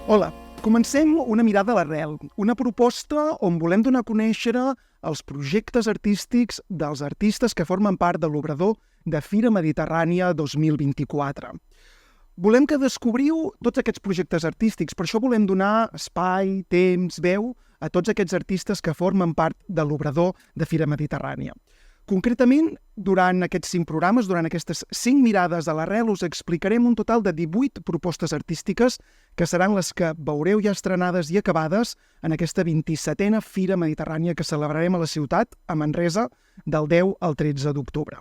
Hola, comencem una mirada a l'arrel, una proposta on volem donar a conèixer els projectes artístics dels artistes que formen part de l'obrador de Fira Mediterrània 2024. Volem que descobriu tots aquests projectes artístics, per això volem donar espai, temps, veu a tots aquests artistes que formen part de l'obrador de Fira Mediterrània. Concretament, durant aquests 5 programes, durant aquestes 5 mirades a l'arrel, us explicarem un total de 18 propostes artístiques que seran les que veureu ja estrenades i acabades en aquesta 27a Fira Mediterrània que celebrarem a la ciutat, a Manresa, del 10 al 13 d'octubre.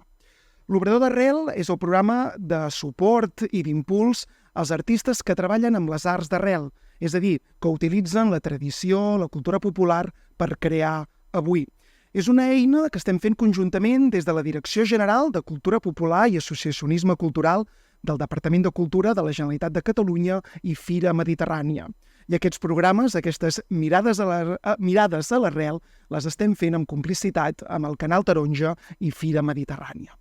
L'Obrador d'Arrel és el programa de suport i d'impuls als artistes que treballen amb les arts d'arrel, és a dir, que utilitzen la tradició, la cultura popular per crear avui. És una eina que estem fent conjuntament des de la Direcció General de Cultura Popular i Associacionisme Cultural del Departament de Cultura de la Generalitat de Catalunya i Fira Mediterrània. I aquests programes, aquestes mirades a l'arrel, les estem fent en complicitat amb el Canal Taronja i Fira Mediterrània.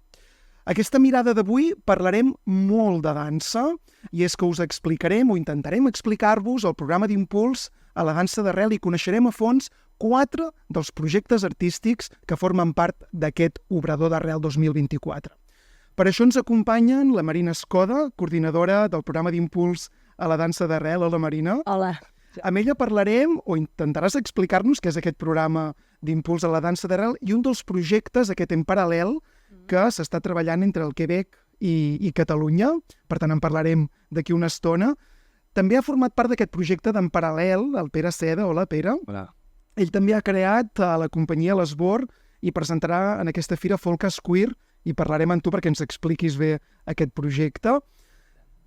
Aquesta mirada d'avui parlarem molt de dansa i és que us explicarem o intentarem explicar-vos el programa d'impuls a la dansa d'arrel i coneixerem a fons 4 dels projectes artístics que formen part d'aquest Obrador d'Arrel 2024. Per això ens acompanyen la Marina Escoda, coordinadora del programa d'impuls a la dansa d'arrel. Hola, Marina. Hola. Amb ella parlarem, o intentaràs explicar-nos què és aquest programa d'impuls a la dansa d'arrel i un dels projectes, aquest en paral·lel, que s'està treballant entre el Quebec i Catalunya. Per tant, en parlarem d'aquí una estona. També ha format part d'aquest projecte d'en paral·lel el Pere Seda. Hola, Pere. Hola. Ell també ha creat la companyia L'Esbor i presentarà en aquesta fira Folkas Queer i parlarem amb tu perquè ens expliquis bé aquest projecte.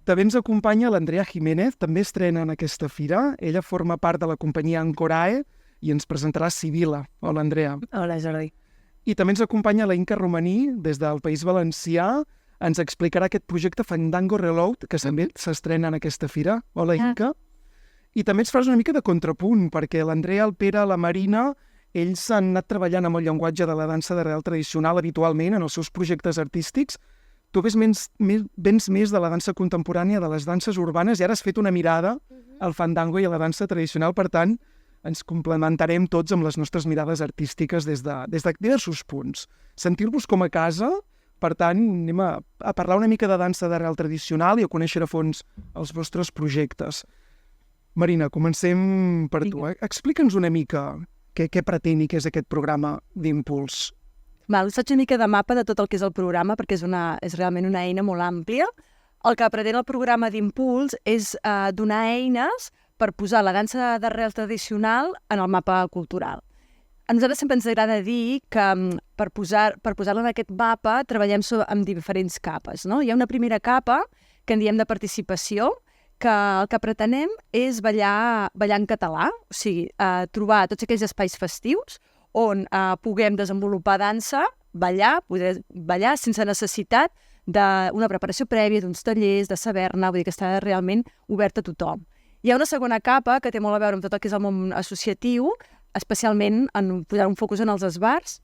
També ens acompanya l'Andrea Jiménez, també estrena en aquesta fira. Ella forma part de la companyia Ancorae i ens presentarà Sibila. Hola, Andrea. Hola, Jordi. I també ens acompanya la Inca Romaní, des del País Valencià. Ens explicarà aquest projecte Fandango Reload, que també s'estrena en aquesta fira. Hola, Inca. I també ens faràs una mica de contrapunt, perquè l'Andrea, el Pere, la Marina, ells han anat treballant amb el llenguatge de la dansa d'arrel tradicional habitualment en els seus projectes artístics. Tu vens més de la dansa contemporània, de les danses urbanes, i ara has fet una mirada al fandango i a la dansa tradicional. Per tant, ens complementarem tots amb les nostres mirades artístiques des de diversos punts. Sentir-vos com a casa, per tant, anem a parlar una mica de dansa d'arrel tradicional i a conèixer a fons els vostres projectes. Marina, comencem per tu. Explica'ns una mica què pretén i què és aquest programa d'impuls. Us faig una mica de mapa de tot el que és el programa, perquè és realment una eina molt àmplia. El que pretén el programa d'impuls és donar eines per posar la dansa d'arrel tradicional en el mapa cultural. A nosaltres sempre ens agrada dir que per posar-la en aquest mapa treballem amb diferents capes. No? Hi ha una primera capa que en diem de participació, que el que pretenem és ballar en català, o sigui, trobar tots aquells espais festius on puguem desenvolupar dansa, poder ballar sense necessitat d'una preparació prèvia, d'uns tallers, de saber-ne, vull dir que està realment obert a tothom. Hi ha una segona capa que té molt a veure amb tot el que és el món associatiu, especialment en posar un focus en els esbars.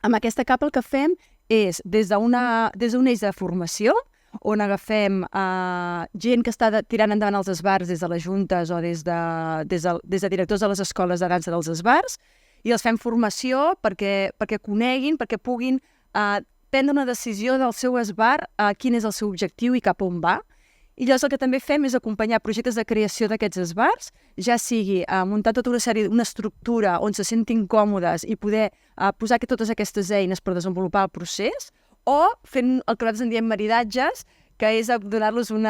Amb aquesta capa el que fem és, des d'un eix de formació, on agafem gent que està tirant endavant els esbars des de les juntes o des de directors de les escoles de dansa dels esbars, i els fem formació perquè coneguin, perquè puguin prendre una decisió del seu esbar, quin és el seu objectiu i cap on va. I llavors el que també fem és acompanyar projectes de creació d'aquests esbars, ja sigui muntar tota una estructura on se sentin còmodes i poder posar totes aquestes eines per desenvolupar el procés, o fent el que nosaltres en diem maridatges, que és donar-los un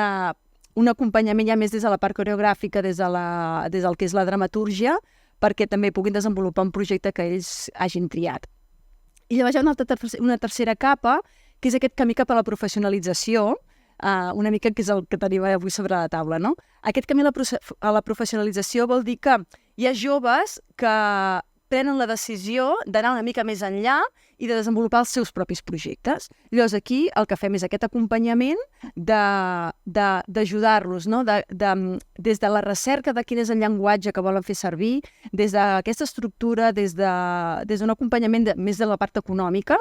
acompanyament ja més des de la part coreogràfica, des del que és la dramatúrgia, perquè també puguin desenvolupar un projecte que ells hagin triat. I llavors hi ha una tercera capa, que és aquest camí cap a la professionalització, una mica que és el que tenim avui sobre la taula, no? Aquest camí a la professionalització vol dir que hi ha joves que prenen la decisió d'anar una mica més enllà i de desenvolupar els seus propis projectes. Llavors aquí el que fem és aquest acompanyament d'ajudar-los, no? Des de la recerca de quin és el llenguatge que volen fer servir, des d'aquesta estructura, des d'un acompanyament més de la part econòmica,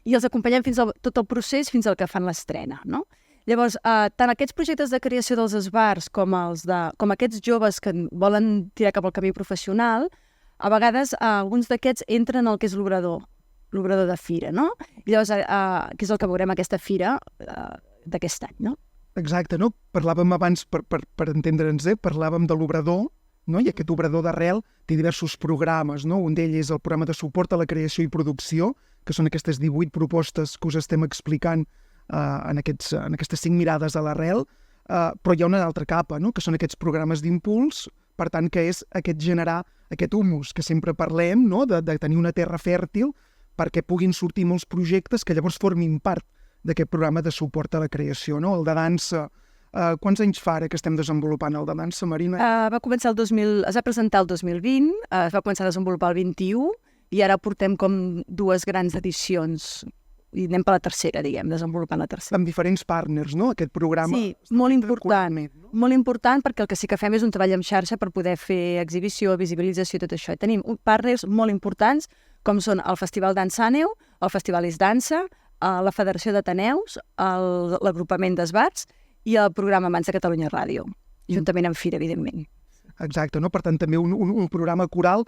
i els acompanyem fins tot el procés, fins al que fan l'estrena, no? Llavors, tant aquests projectes de creació dels esbars com aquests joves que volen tirar cap al camí professional, a vegades alguns d'aquests entren al que és l'obrador de fira, no? I llavors, que és el que veurem aquesta fira d'aquest any, no? Exacte, no? Parlàvem abans, per entendre'ns, parlàvem de l'obrador, no? I aquest obrador d'arrel té diversos programes, no? Un d'ells és el programa de suport a la creació i producció, que són aquestes 18 propostes que us estem explicant en aquestes 5 mirades a l'arrel, però hi ha una altra capa, no? Que són aquests programes d'impuls, per tant, que és generar aquest humus que sempre parlem, no? De tenir una terra fèrtil perquè puguin sortir molts projectes que llavors formin part d'aquest programa de suport a la creació, no? El de dansa. Quants anys fa ara que estem desenvolupant el de dansa, Marina? Va començar es va presentar el 2020, es va començar a desenvolupar el 21 i ara portem com 2 grans edicions i anem per la tercera, desenvolupant la tercera. Amb diferents partners, no? Aquest programa... Sí, molt important. Molt important perquè el que sí que fem és un treball en xarxa per poder fer exhibició, visibilització i tot això. I tenim partners molt importants com són el Festival Dansaneu, el Festival És Dansa, la Federació d'Ateneus, l'agrupament d'esbars i el programa Mans de Catalunya Ràdio, juntament amb Fira, evidentment. Exacte, no? Per tant, també un programa coral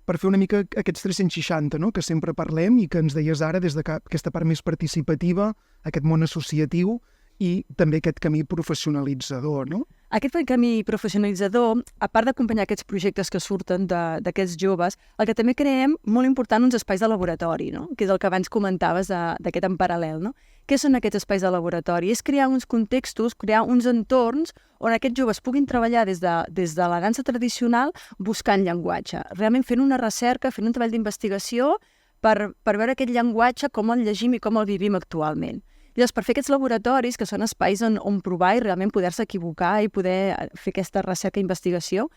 per fer una mica aquests 360, no? Que sempre parlem i que ens deies ara des d'aquesta part més participativa, aquest món associatiu i també aquest camí professionalitzador, no? Aquest camí professionalitzador, a part d'acompanyar aquests projectes que surten d'aquests joves, el que també creem, molt important, uns espais de laboratori, no? Que és el que abans comentaves d'aquest en paral·lel, no? Què són aquests espais de laboratori? És crear uns contextos, crear uns entorns on aquests joves puguin treballar des de la dansa tradicional buscant llenguatge, realment fent una recerca, fent un treball d'investigació per veure aquest llenguatge, com el llegim i com el vivim actualment. Llavors, per fer aquests laboratoris, que són espais on provar i realment poder-se equivocar i poder fer aquesta recerca i investigació,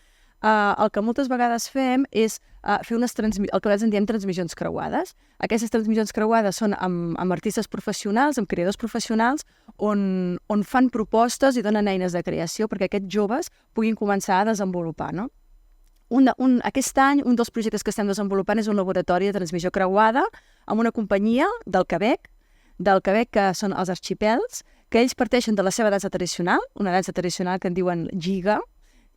el que moltes vegades fem és fer el que nosaltres en diem transmissions creuades. Aquestes transmissions creuades són amb artistes professionals, amb creadors professionals, on fan propostes i donen eines de creació perquè aquests joves puguin començar a desenvolupar, no? Aquest any, un dels projectes que estem desenvolupant és un laboratori de transmissió creuada amb una companyia del Quebec, que són els Arxipels, que ells parteixen de la seva dansa tradicional, una dansa tradicional que en diuen Giga,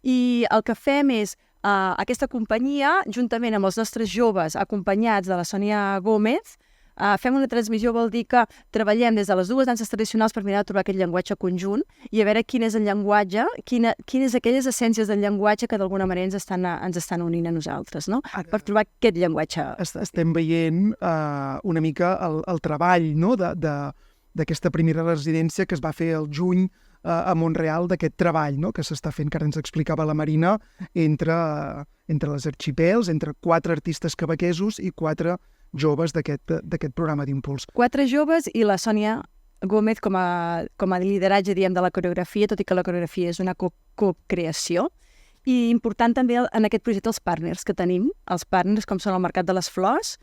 i el que fem és, aquesta companyia, juntament amb els nostres joves acompanyats de la Sònia Gómez, fem una transmissió, vol dir que treballem des de les 2 danses tradicionals per mirar de trobar aquest llenguatge conjunt i a veure quin és el llenguatge, quines aquelles essències del llenguatge que d'alguna manera ens estan unint a nosaltres, no? Per trobar aquest llenguatge. Estem veient una mica el treball, no? D'aquesta primera residència que es va fer el juny a Montreal, d'aquest treball, no? Que s'està fent, que ara ens explicava la Marina, entre les Arxipels, entre 4 artistes quebequesos i 4 joves d'aquest programa d'impuls. 4 joves i la Sònia Gómez com a lideratge, de la coreografia, tot i que la coreografia és una co-creació. I important també en aquest projecte els partners que tenim, els partners com són el Mercat de les Flors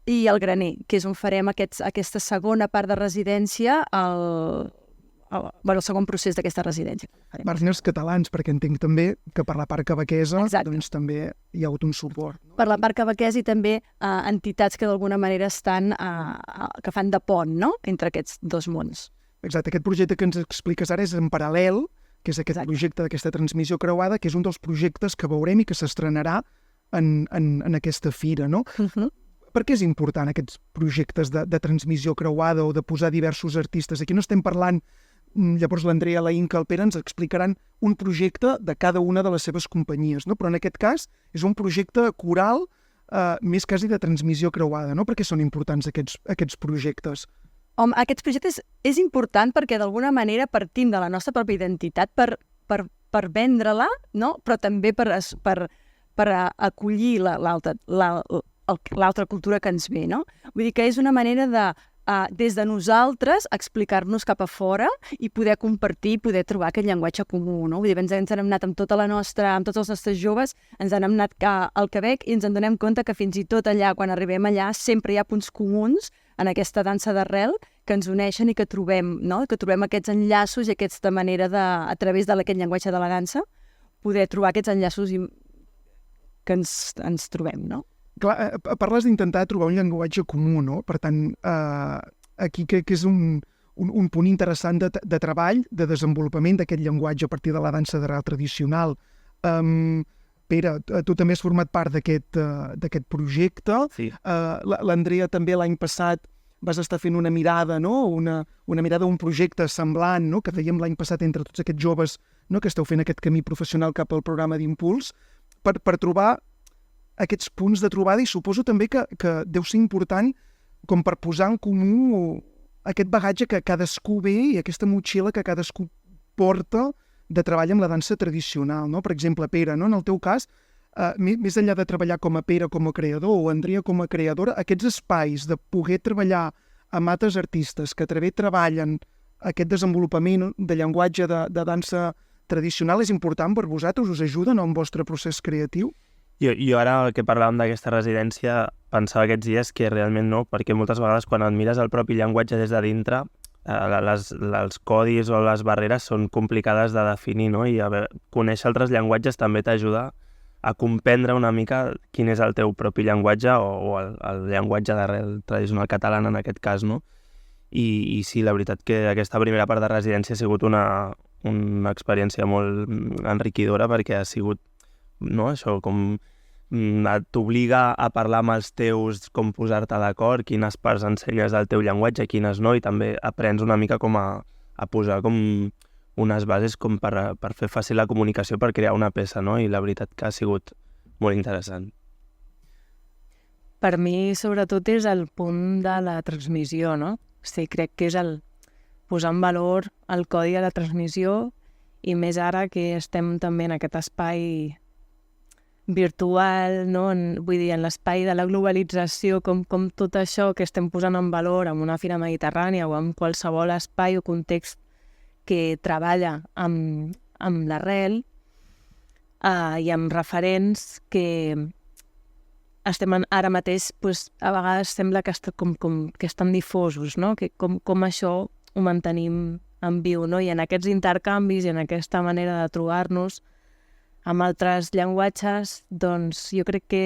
i el Graner, que és on farem aquesta segona part de residència, el segon procés d'aquesta residència. Partners catalans, perquè entenc també que per la part quebequesa doncs també hi ha hagut un suport. Per la part quebequesa i també entitats que d'alguna manera que fan de pont, no?, entre aquests 2 mons. Exacte, aquest projecte que ens expliques ara és en paral·lel, que és aquest projecte d'aquesta transmissió creuada, que és un dels projectes que veurem i que s'estrenarà en aquesta fira, no? Per què és important aquests projectes de transmissió creuada o de posar diversos artistes? Aquí no estem parlant. Llavors l'Andrea, la Inca, el Pere ens explicaran un projecte de cada una de les seves companyies, no? Però en aquest cas és un projecte coral més quasi de transmissió creuada, no? Per què són importants aquests projectes? Home, aquests projectes és important perquè d'alguna manera partim de la nostra pròpia identitat per vendre-la, no? Però també per acollir l'altra cultura que ens ve, no? Vull dir que és una manera de des de nosaltres explicar-nos cap a fora i poder compartir, poder trobar aquest llenguatge comú, no? Vull dir, ens hem anat amb tots els nostres joves, ens hem anat al Quebec i ens en donem compte que fins i tot allà, quan arribem allà, sempre hi ha punts comuns en aquesta dansa d'arrel que ens uneixen i que trobem, no? Que trobem aquests enllaços i aquesta manera a través d'aquest llenguatge de la dansa, poder trobar aquests enllaços que ens trobem, no? Clar, parles d'intentar trobar un llenguatge comú, no? Per tant, aquí crec que és un un punt interessant de treball, de desenvolupament d'aquest llenguatge a partir de la dansa d'arrel tradicional. Pere, tu també has format part d'aquest projecte. Sí. L'Andrea també l'any passat vas estar fent una mirada, no? Una mirada d'un projecte semblant, no? Que fèiem l'any passat entre tots aquests joves, no? Que esteu fent aquest camí professional cap al programa d'Impuls, per trobar aquests punts de trobada, i suposo també que deu ser important com per posar en comú aquest bagatge que cadascú ve i aquesta motxilla que cadascú porta de treball amb la dansa tradicional, no? Per exemple, Pere, no? En el teu cas, més enllà de treballar com a Pere com a creador o Andrea com a creadora, aquests espais de poder treballar amb altres artistes que també treballen aquest desenvolupament de llenguatge de dansa tradicional és important per vosaltres? Us ajuden en el vostre procés creatiu? Jo ara que parlàvem d'aquesta residència pensava aquests dies que realment no, perquè moltes vegades quan et mires el propi llenguatge des de dintre, els codis o les barreres són complicades de definir, no? I conèixer altres llenguatges també t'ajuda a comprendre una mica quin és el teu propi llenguatge o el llenguatge d'arrel tradicional catalana en aquest cas, no? I sí, la veritat que aquesta primera part de residència ha sigut una experiència molt enriquidora perquè ha sigut, no, això, com t'obliga a parlar amb els teus, com posar-te d'acord, quines parts ensenyes del teu llenguatge, quines no, i també aprens una mica com a posar com unes bases com per fer fàcil la comunicació per crear una peça, no? I la veritat que ha sigut molt interessant. Per mi, sobretot, és el punt de la transmissió, no? Sí, crec que és el posar en valor el codi de la transmissió, i més ara que estem també en aquest espai virtual, no? Vull dir, en l'espai de la globalització, com tot això que estem posant en valor en una fira mediterrània o en qualsevol espai o context que treballa amb l'arrel i amb referents que estem ara mateix, a vegades sembla que estan difosos, no? Com això ho mantenim en viu, no? I en aquests intercanvis i en aquesta manera de trobar-nos amb altres llenguatges, doncs jo crec que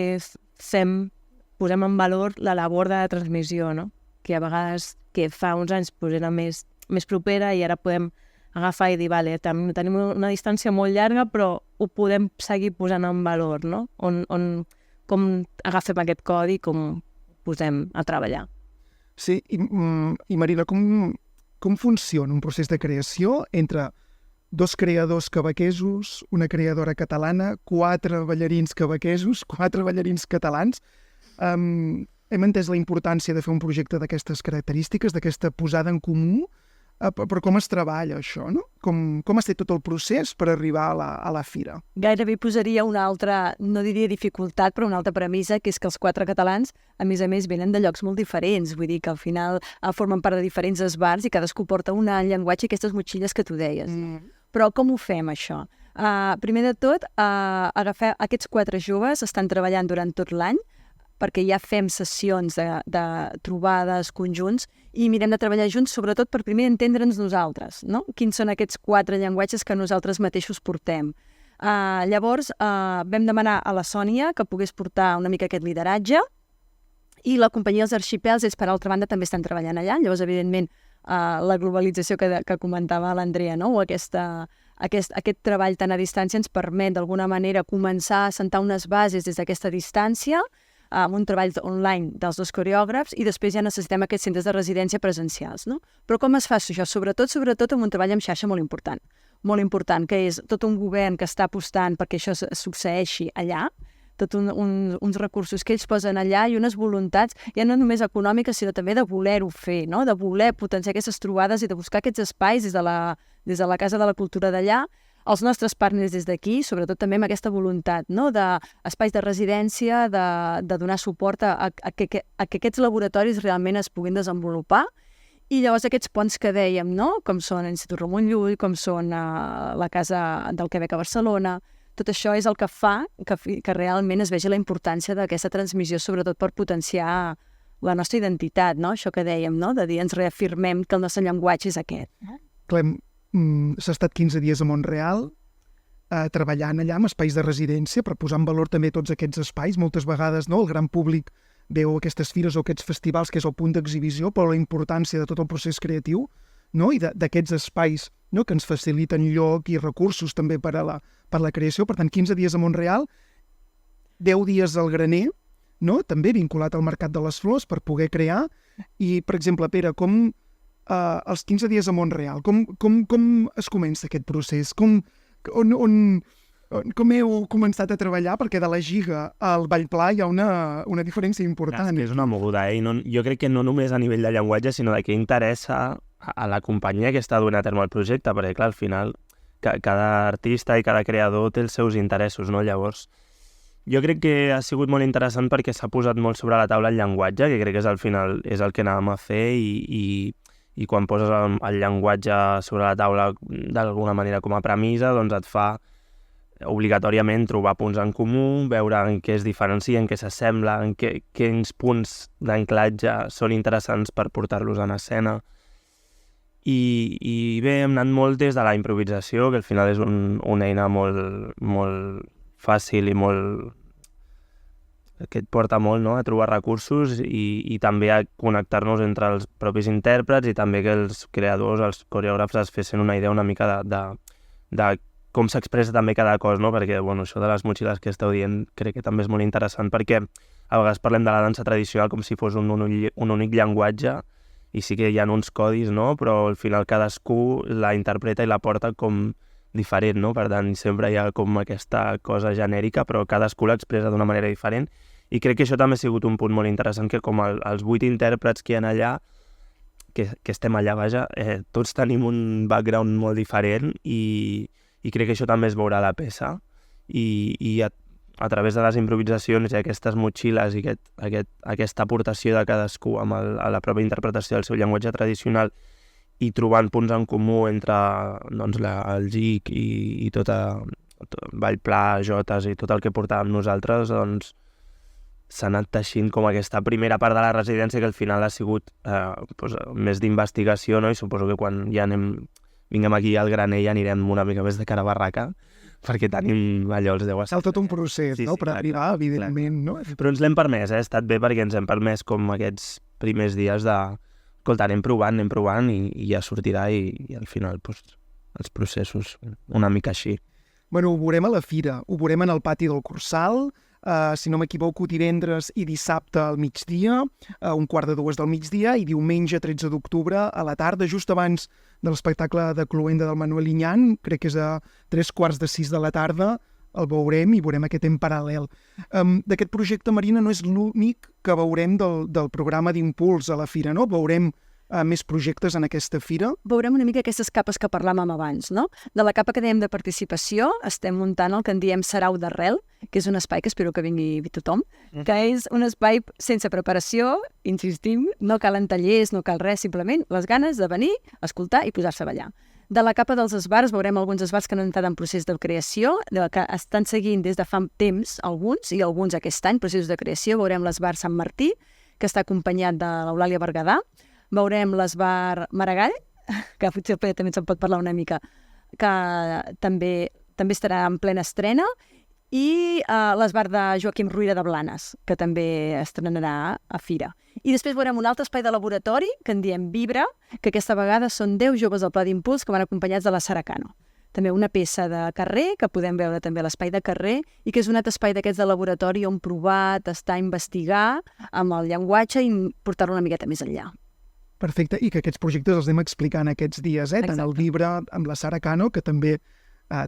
posem en valor la labor de la transmissió, no? Que a vegades, que fa uns anys era més propera, i ara podem agafar i dir, vale, tenim una distància molt llarga, però ho podem seguir posant en valor, no? Com agafem aquest codi, com posem a treballar. Sí, i Marina, com funciona un procés de creació entre dos creadors quebequesos, una creadora catalana, 4 ballarins quebequesos, 4 ballarins catalans? Hem entès la importància de fer un projecte d'aquestes característiques, d'aquesta posada en comú, però com es treballa això, no? Com ha estat tot el procés per arribar a la fira? Gairebé posaria una altra, no diria dificultat, però una altra premissa, que és que els 4 catalans, a més, venen de llocs molt diferents. Vull dir que al final formen part de diferents esbarts i cadascú porta un llenguatge, aquestes motxilles que tu deies. Però com ho fem, això? Primer de tot, aquests 4 joves estan treballant durant tot l'any, perquè ja fem sessions de trobades, conjunts, i mirem de treballar junts, sobretot per primer entendre'ns nosaltres, no? Quins són aquests 4 llenguatges que nosaltres mateixos portem. Llavors, vam demanar a la Sònia que pogués portar una mica aquest lideratge, i la companyia Els Arxipels, per altra banda, també estan treballant allà. Llavors, evidentment, la globalització que comentava l'Andrea, no? O aquest treball tan a distància ens permet, d'alguna manera, començar a sentar unes bases des d'aquesta distància, amb un treball online dels 2 coreògrafs, i després ja necessitem aquests centres de residència presencials, no? Però com es fa això? Sobretot amb un treball en xarxa molt important, que és tot un govern que està apostant perquè això succeeixi allà, tots uns recursos que ells posen allà i unes voluntats, ja no només econòmiques, sinó també de voler-ho fer, no? De voler potenciar aquestes trobades i de buscar aquests espais des de la Casa de la Cultura d'allà, els nostres partners des d'aquí, sobretot també amb aquesta voluntat, no? D'espais de residència, de donar suport a que aquests laboratoris realment es puguin desenvolupar. I llavors aquests ponts que dèiem, no? Com són l'Institut Ramon Llull, com són la Casa del Quebec a Barcelona, tot això és el que fa que realment es vegi la importància d'aquesta transmissió, sobretot per potenciar la nostra identitat, no? Això que dèiem, no? De dir, ens reafirmem que el nostre llenguatge és aquest. Clem, s'ha estat 15 dies a Montreal treballant allà amb espais de residència per posar en valor també tots aquests espais. Moltes vegades, no, el gran públic veu aquestes fires o aquests festivals que és el punt d'exhibició, però la importància de tot el procés creatiu no? I d'aquests espais, no? Que ens faciliten lloc i recursos també per a la creació. Per tant, 15 dies a Mont-real, 10 dies al graner, no? També vinculat al Mercat de les Flors per poder crear. I, per exemple, Pere, com els 15 dies a Mont-real, com es comença aquest procés? Com heu començat a treballar? Perquè de la Giga al Vallpla hi ha una diferència important. És que és una moguda, eh? Jo crec que no només a nivell de llenguatge, sinó de què interessa a la companyia que està duent a terme el projecte, perquè, clar, al final, cada artista i cada creador té els seus interessos, no? Llavors, jo crec que ha sigut molt interessant perquè s'ha posat molt sobre la taula el llenguatge, que crec que al final és el que anàvem a fer i quan poses el llenguatge sobre la taula d'alguna manera com a premissa, doncs et fa obligatòriament trobar punts en comú, veure en què es diferencia, en què s'assembla, en quins punts d'anclatge són interessants per portar-los en escena. I bé, hem anat molt des de la improvisació, que al final és una eina molt fàcil i que et porta molt, no?, a trobar recursos i també a connectar-nos entre els propis intèrprets i també que els creadors, els coreògrafs es fessin una idea una mica de com s'expressa també cada cos, no? Perquè això de les motxilles que esteu dient crec que també és molt interessant perquè a vegades parlem de la dansa tradicional com si fos un únic llenguatge i sí que hi ha uns codis, no? Però al final cadascú la interpreta i la porta com diferent, no? Per tant, sempre hi ha com aquesta cosa genèrica, però cadascú l'expressa d'una manera diferent. I crec que això també ha sigut un punt molt interessant, que com els 8 intèrprets que hi ha allà, que estem allà, vaja, tots tenim un background molt diferent i crec que això també es veurà a la peça. I a través de les improvisacions i aquestes motxilles i aquesta aportació de cadascú amb la pròpia interpretació del seu llenguatge tradicional i trobant punts en comú entre doncs, el GIC i tot Vallpla, Jotes i tot el que portàvem nosaltres, doncs s'ha anat teixint com aquesta primera part de la residència que al final ha sigut més d'investigació, no? I suposo que quan ja vinguem aquí al graner ja anirem una mica més de cara a barraca, perquè tenim allò els 10 És tot un procés, no? Per arribar, evidentment, no? Però ens l'hem permès, ha estat bé perquè ens hem permès com aquests primers dies escolta, anem provant i ja sortirà i al final els processos una mica així. Bueno, ho veurem a la fira, ho veurem en el pati del Cursal, si no m'equivoco, divendres i dissabte al migdia, a 1:45 del migdia, i diumenge 13 d'octubre a la tarda, just abans de l'espectacle de Cloenda del Manuel Liñán, crec que és a 3:45 de la tarda, el veurem i veurem aquest en paral·lel. D'aquest projecte, Marina, no és l'únic que veurem del programa d'Impuls a la fira, no? Veurem més projectes en aquesta fira. Veurem una mica aquestes capes que parlàvem abans, no? De la capa que dèiem de participació, estem muntant el que en diem Sarau d'Arrel, que és un espai que espero que vingui tothom, que és un espai sense preparació, insistim, no calen tallers, no cal res, simplement les ganes de venir, escoltar i posar-se a ballar. De la capa dels esbars veurem alguns esbars que han entrat en procés de creació, que estan seguint des de fa temps alguns i alguns aquest any, processos de creació. Veurem l'esbar Sant Martí, que està acompanyat de l'Eulàlia Berguedà. Veurem l'esbar Maragall, que potser també se'n pot parlar una mica, que també estarà en plena estrena, i l'esbar de Joaquim Ruïra de Blanes, que també estrenarà a fira. I després veurem un altre espai de laboratori, que en diem Vibra, que aquesta vegada són 10 joves del Pla d'Impuls que van acompanyats de la Sara Cano. També una peça de carrer, que podem veure també a l'espai de carrer, i que és un altre espai d'aquests de laboratori on provar, tastar, investigar amb el llenguatge i portar-lo una miqueta més enllà. Perfecte, i que aquests projectes els anem explicant aquests dies, tant el Vibra amb la Sara Cano, que també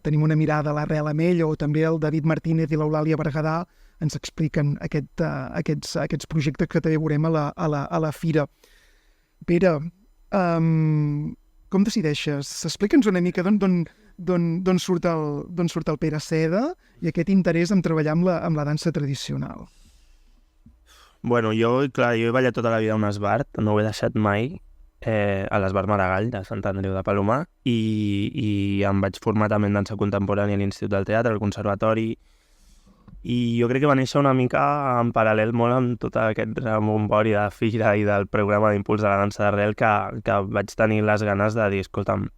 tenim una mirada a l'Arrel amb ell, o també el David Martínez i l'Eulàlia Berguedà ens expliquen aquests projectes que també veurem a la fira. Pere, com decideixes? Explica'ns una mica d'on surt el Pere Seda i aquest interès en treballar amb la dansa tradicional. Bueno, jo he ballat tota la vida a un esbart, no ho he deixat mai, a l'esbart Maragall de Sant Andreu de Palomar, i em vaig formar també en dansa contemporània a l'Institut del Teatre, al Conservatori, i jo crec que va néixer una mica en paral·lel molt amb tot aquest rebombori de fira i del programa d'Impuls de la dansa d'arrel que vaig tenir les ganes de dir, escolta'm,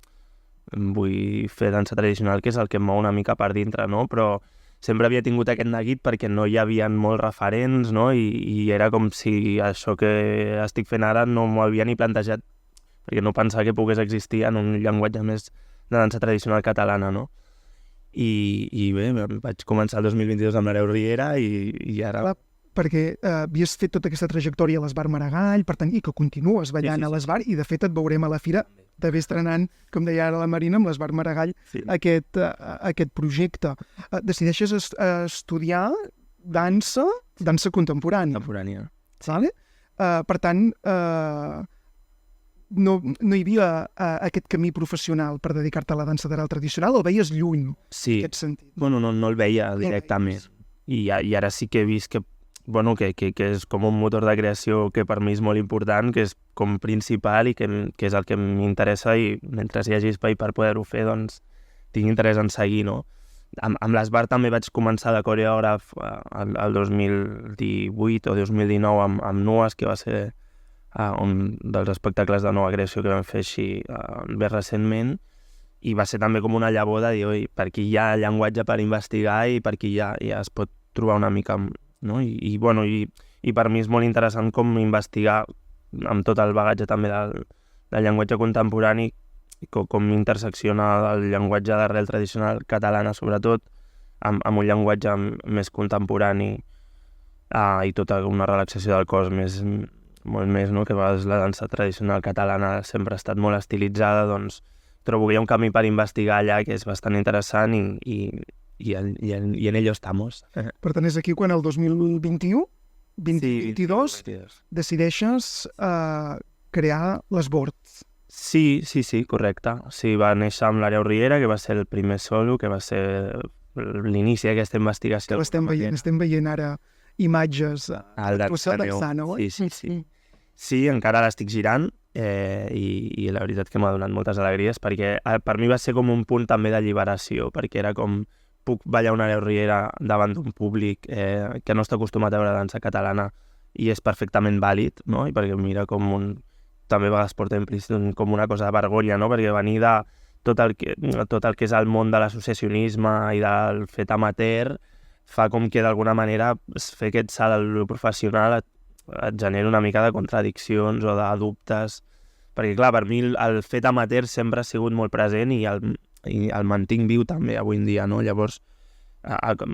vull fer dansa tradicional, que és el que em mou una mica per dintre, no? Però sempre havia tingut aquest neguit perquè no hi havia molts referents, no? I era com si això que estic fent ara no m'ho havia ni plantejat perquè no pensava que pogués existir en un llenguatge més de dansa tradicional catalana, no? I bé, vaig començar el 2022 amb l'Areu Riera i ara... Clar, perquè havies fet tota aquesta trajectòria a l'Esbar Maragall, per tant, i que continues ballant a l'Esbar, i de fet et veurem a la fira d'haver estrenant, com deia ara la Marina, amb l'Esbar Maragall, aquest projecte. Decideixes estudiar dansa contemporània. Vale? Per tant, no hi havia aquest camí professional per dedicar-te a la dansa d'arrel tradicional, o el veies lluny, en aquest sentit? Bueno, no el veia directament. I ara sí que he vist que és com un motor de creació que per mi és molt important, que és com principal i que és el que m'interessa, i mentre hi hagi espai per poder-ho fer, doncs tinc interès en seguir, no? Amb l'Esbar també vaig començar de coreògraf el 2018 o 2019 amb Nues, que va ser un dels espectacles de nova creació que vam fer així més recentment, i va ser també com una llavor de dir, oi, per aquí hi ha llenguatge per investigar i per aquí ja es pot trobar una mica, no? I per mi és molt interessant com investigar amb tot el bagatge també del llenguatge contemporani, com intersecciona el llenguatge d'arrel tradicional catalana, sobretot, amb un llenguatge més contemporani i tota una relaxació del cos molt més, no? Que a vegades la dansa tradicional catalana sempre ha estat molt estilitzada, doncs trobo que hi ha un camí per investigar allà que és bastant interessant i en ello estamos. Per tant, és aquí quan el 2021, 2022, decideixes crear l'Esbord. Sí, correcte. Sí, va néixer amb l'Areu Riera, que va ser el primer solo, que va ser l'inici d'aquesta investigació. Que estem veient ara imatges al d'Axà, no? Sí, encara l'estic girant i la veritat que m'ha donat moltes alegries, perquè per mi va ser com un punt també d'alliberació, perquè era com puc ballar una Areu Riera davant d'un públic que no està acostumat a veure dansa catalana i és perfectament vàlid, no? I perquè mira com també a vegades porta implícit com una cosa de vergonya, no? Perquè venir de tot el que és el món de l'associacionisme i del fet amateur fa com que d'alguna manera fer aquest salt al professional et genera una mica de contradiccions o de dubtes, perquè clar, per mi el fet amateur sempre ha sigut molt present i el mantinc viu també avui en dia, no? Llavors,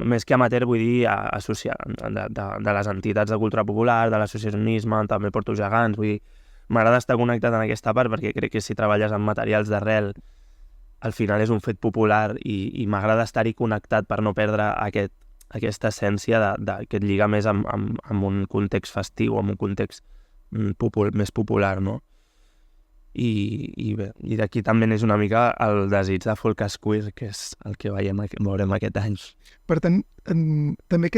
més que amateur vull dir associat de les entitats de cultura popular, de l'associacionisme, també porto gegants, vull dir, m'agrada estar connectat en aquesta part perquè crec que si treballes amb materials d'arrel al final és un fet popular i m'agrada estar-hi connectat per no perdre aquesta essència que et lliga més amb un context festiu, amb un context més popular, no? I bé, i d'aquí també n'és una mica el desig de folk queer, que és el que veurem aquest any. Per tant, també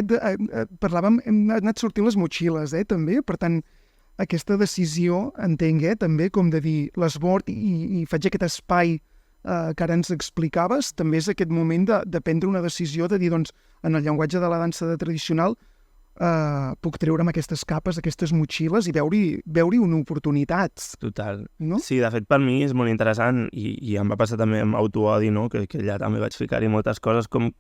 parlàvem, hem anat sortint les motxilles, també, per tant, aquesta decisió, entenc, també, com de dir l'Esbord i faig aquest espai que ara ens explicaves, també és aquest moment de prendre una decisió de dir, doncs, en el llenguatge de la dansa tradicional puc treure'm aquestes capes, aquestes motxilles i veure-hi una oportunitat. Total. No? Sí, de fet, per mi és molt interessant i em va passar també amb Autoodi, no? Que allà també vaig ficar-hi moltes coses, com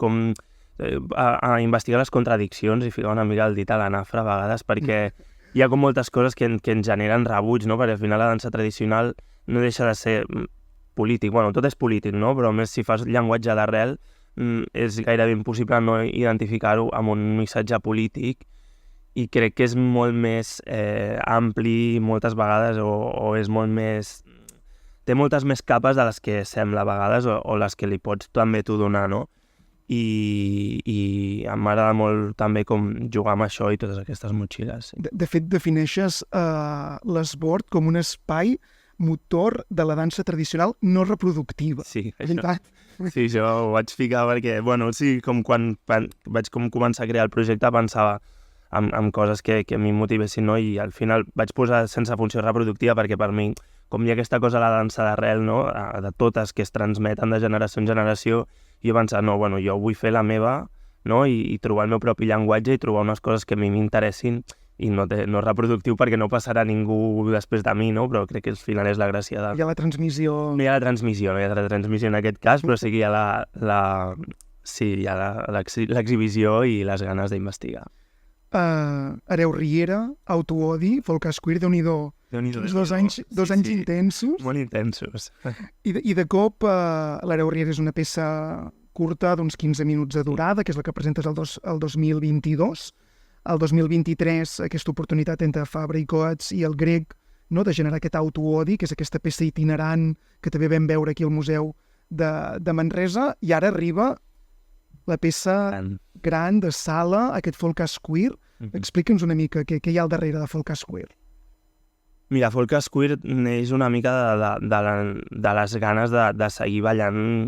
a investigar les contradiccions i ficar una mica el dit a la nafra a vegades, perquè hi ha com moltes coses que ens generen rebuig, no? Perquè al final la dansa tradicional no deixa de ser polític. Bueno, tot és polític, no? Però més si fas llenguatge d'arrel és gairebé impossible no identificar-ho amb un missatge polític i crec que és molt més ampli moltes vegades o és molt més... té moltes més capes de les que sembla a vegades o les que li pots també tu donar, no? I m'agrada molt també com jugar amb això i totes aquestes motxilles. Sí. De fet, defineixes l'Esbord com un espai motor de la dansa tradicional no reproductiva. Sí, això ho vaig ficar perquè, bueno, sí, com quan vaig començar a crear el projecte pensava en coses que a mi em motivessin, no? I al final vaig posar sense funció reproductiva perquè per mi, com hi ha aquesta cosa de la dansa d'arrel, no? De totes que es transmeten de generació en generació, i he pensat, no, bueno, jo vull fer la meva, no? I trobar el meu propi llenguatge i trobar unes coses que a mi m'interessin i no és reproductiu perquè no passarà ningú després de mi, no? Però crec que al final és la gràcia de... Hi ha la transmissió... No hi ha la transmissió en aquest cas, però sí que hi ha l'exhibició i les ganes d'investigar. Areu Riera, Autoodi, folk queer, Déu-n'hi-do Dos anys intensos. Molt intensos. I de cop, l'Hereu Riera és una peça curta d'uns 15 minuts de durada, que és la que presentes el 2022. El 2023, aquesta oportunitat entre Fabra i Coats i el Grec, no, de generar aquest autoodi, que és aquesta peça itinerant que també vam veure aquí al Museu de Manresa, i ara arriba la peça gran de sala, aquest Folkàs Queer. Explica'ns una mica què hi ha al darrere de Folkàs Queer. Mira, Folkàs Queer neix una mica de les ganes de seguir ballant.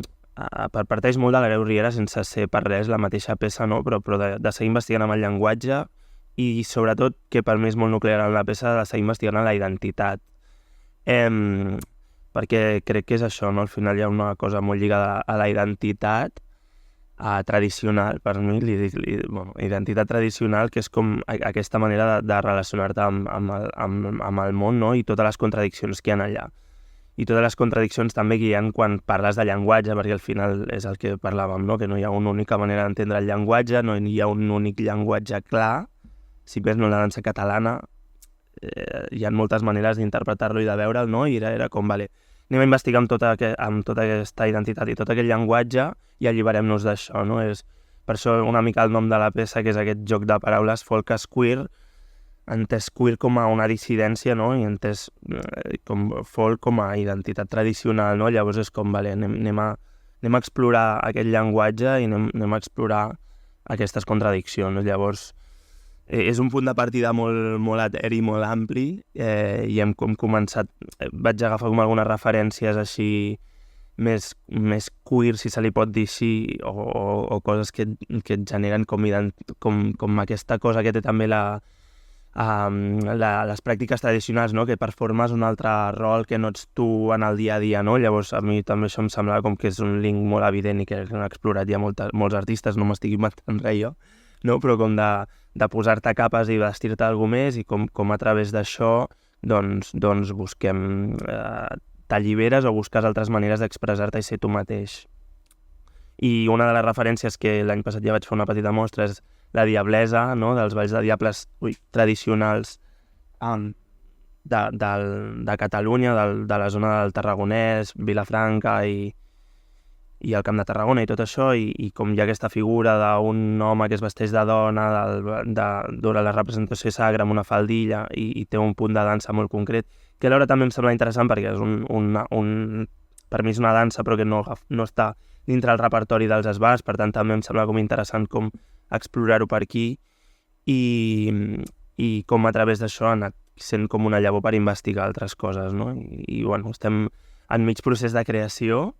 Parteix molt de l'Hereu Riera sense ser per res la mateixa peça, no? però de seguir investigant amb el llenguatge i sobretot, que per mi és molt nuclear en la peça, de seguir investigant en la identitat. Perquè crec que és això, no? Al final hi ha una cosa molt lligada a la identitat tradicional, per mi, identitat tradicional, que és com aquesta manera de relacionar-te amb el món, no? I totes les contradiccions que hi ha allà. I totes les contradiccions també que hi ha quan parles de llenguatge, perquè al final és el que parlàvem, no? Que no hi ha una única manera d'entendre el llenguatge, no hi ha un únic llenguatge clar. Si ves la dansa catalana, hi ha moltes maneres d'interpretar-lo i de veure'l, no? I era com, vale, anem a investigar amb tota aquesta identitat i tot aquest llenguatge i alliberem-nos d'això, no? És per això una mica el nom de la peça, que és aquest joc de paraules Folkàs Queer, entès queer com a una dissidència, no? I entès com folk com a identitat tradicional, no? Llavors és com, vale, anem a explorar aquest llenguatge i anem a explorar aquestes contradiccions. Llavors, és un punt de partida molt eteri, molt ampli, i hem començat, vaig agafar com algunes referències així més queer, si se li pot dir així, o coses que et generen com aquesta cosa que té també les pràctiques tradicionals, no? Que performes un altre rol que no ets tu en el dia a dia, no? Llavors a mi també això em semblava com que és un link molt evident i que han explorat ja molts artistes, no m'estic inventant res jo, no? Però com de posar-te capes i vestir-te alguna més i com a través d'això doncs busquem, t'alliberes o busques altres maneres d'expressar-te i ser tu mateix. I una de les referències que l'any passat ja vaig fer una petita mostra és la diablesa, no? Dels balls de diables tradicionals de Catalunya, de la zona del Tarragonès, Vilafranca i el Camp de Tarragona i tot això, i com hi ha aquesta figura d'un home que es vesteix de dona durant la representació sagra amb una faldilla i té un punt de dansa molt concret, que alhora també em sembla interessant perquè és per mi és una dansa però que no està dintre el repertori dels esbars, per tant també em sembla com interessant com explorar-ho per aquí i com a través d'això ha anat sent com una llavor per investigar altres coses, no? I bueno, estem en mig procés de creació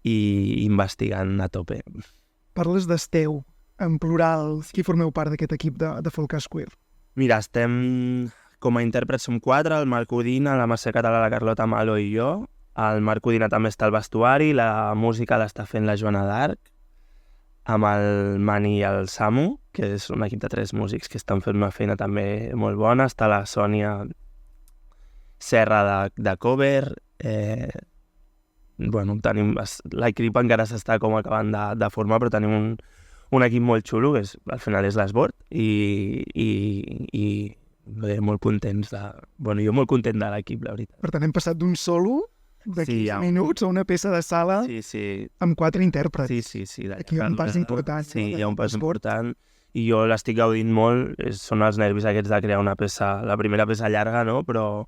i investigant a tope. Parles d'esteu, en plural. Qui formeu part d'aquest equip de Folkàs Queer? Mira, estem com a intèrprets som 4, el Marc Udina, la Mercè Català, la Carlota Malo i jo. El Marc Udina també està al vestuari, la música l'està fent la Joana d'Arc, amb el Mani i el Samu, que és un equip de 3 músics que estan fent una feina també molt bona. Està la Sònia Serra de cover. Tenim l'equip encara s'està com acabant de formar, però tenim un equip molt xulo, que al final és l'Esbord, i molt contents jo molt content de l'equip, la veritat. Per tant, hem passat d'un solo de 15 minuts a una peça de sala amb 4 intèrprets. Sí. Aquí hi ha un pas important. Sí, hi ha un pas important i jo l'estic gaudint molt. Són els nervis aquests de crear una peça, la primera peça llarga, no? Però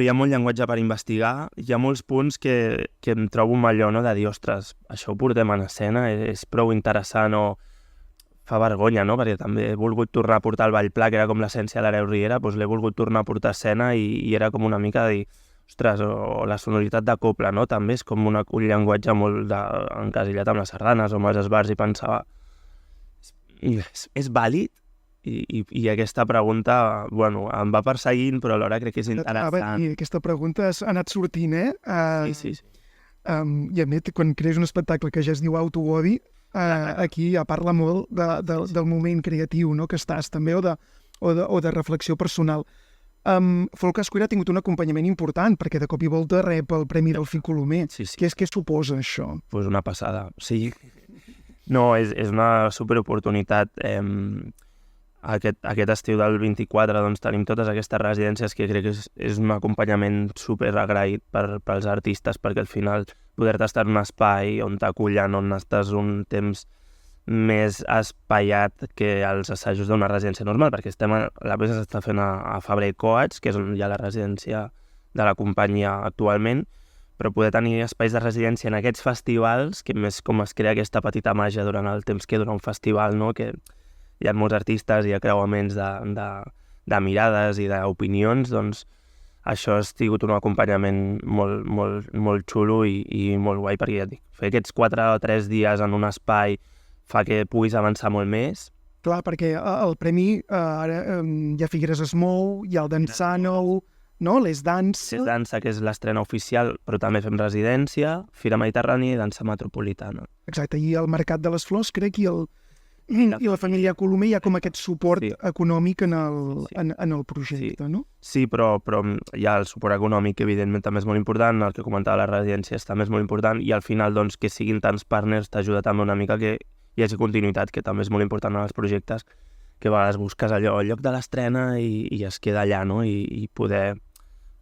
hi ha molt llenguatge per investigar. Hi ha molts punts que em trobo amb allò, no? De dir, ostres, això ho portem en escena, és prou interessant o fa vergonya, no? Perquè també he volgut tornar a portar el ball pla, que era com l'essència de l'Hereu Riera, doncs l'he volgut tornar a portar a escena i era com una mica de dir, ostres, o la sonoritat de copla, no? També és com un llenguatge molt encasillat amb les sardanes o amb els esbars i pensava, és vàlid? I aquesta pregunta, em va perseguint, però alhora crec que és interessant. I aquesta pregunta ha anat sortint, Sí. I a més, quan crees un espectacle que ja es diu Autoodi, aquí ja parla molt del moment creatiu, no?, que estàs també, o de reflexió personal. Folkàs Queer ha tingut un acompanyament important, perquè de cop i volta rep el Premi Delfí Colomer. Sí. Què suposa això? Pues una passada, sí. No, és una superoportunitat. aquest estiu del 24 doncs, tenim totes aquestes residències que crec que és un acompanyament super agraït pels artistes, perquè al final poder-te estar en un espai on t'acullen, on estàs un temps més espaiat que els assajos d'una residència normal, perquè la peça s'està fent a Fabra i Coats, que és on hi ha la residència de la companyia actualment, però poder tenir espais de residència en aquests festivals, que més com es crea aquesta petita màgia durant el temps que dura un festival, no? Que hi ha molts artistes, hi ha creuaments de mirades i d'opinions, doncs això ha sigut un acompanyament molt, molt, molt xulo i molt guai, perquè ja et dic, fer aquests 4 o 3 dies en un espai fa que puguis avançar molt més. Clar, perquè el premi ara hi ha Figueres es mou, hi ha el Dansano, no? Les Dansa. És dansa, que és l'estrena oficial, però també fem residència, Fira Mediterrània i dansa metropolitana. Exacte, i el Mercat de les Flors, crec, i la família Colomer hi ha com aquest suport econòmic en el projecte, no? Sí, però hi ha el suport econòmic, que evidentment també és molt important, el que comentava les residències també és molt important, i al final doncs, que siguin tants partners t'ajuda també una mica que hi hagi continuïtat, que també és molt important en els projectes, que a vegades busques allò, el lloc de l'estrena i es queda allà, no? I poder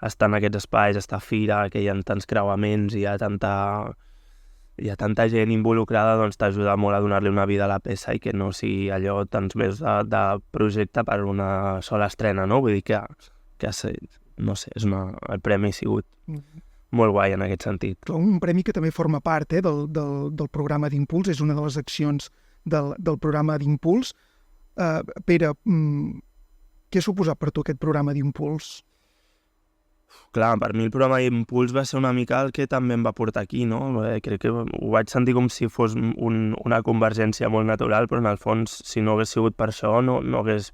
estar en aquests espais, estar a fira, que hi ha tants creuaments, hi ha tanta gent involucrada, doncs t'ajuda molt a donar-li una vida a la peça i que no sigui allò tants mesos de projecte per una sola estrena, no? Vull dir que no sé, el premi ha sigut molt guai en aquest sentit. Un premi que també forma part del programa d'Impuls, és una de les accions del programa d'Impuls. Pere, què ha suposat per tu aquest programa d'Impuls? Clar, per mi el programa d'Impuls va ser una mica el que també em va portar aquí, no? Crec que ho vaig sentir com si fos una convergència molt natural, però en el fons, si no hagués sigut per això, no hagués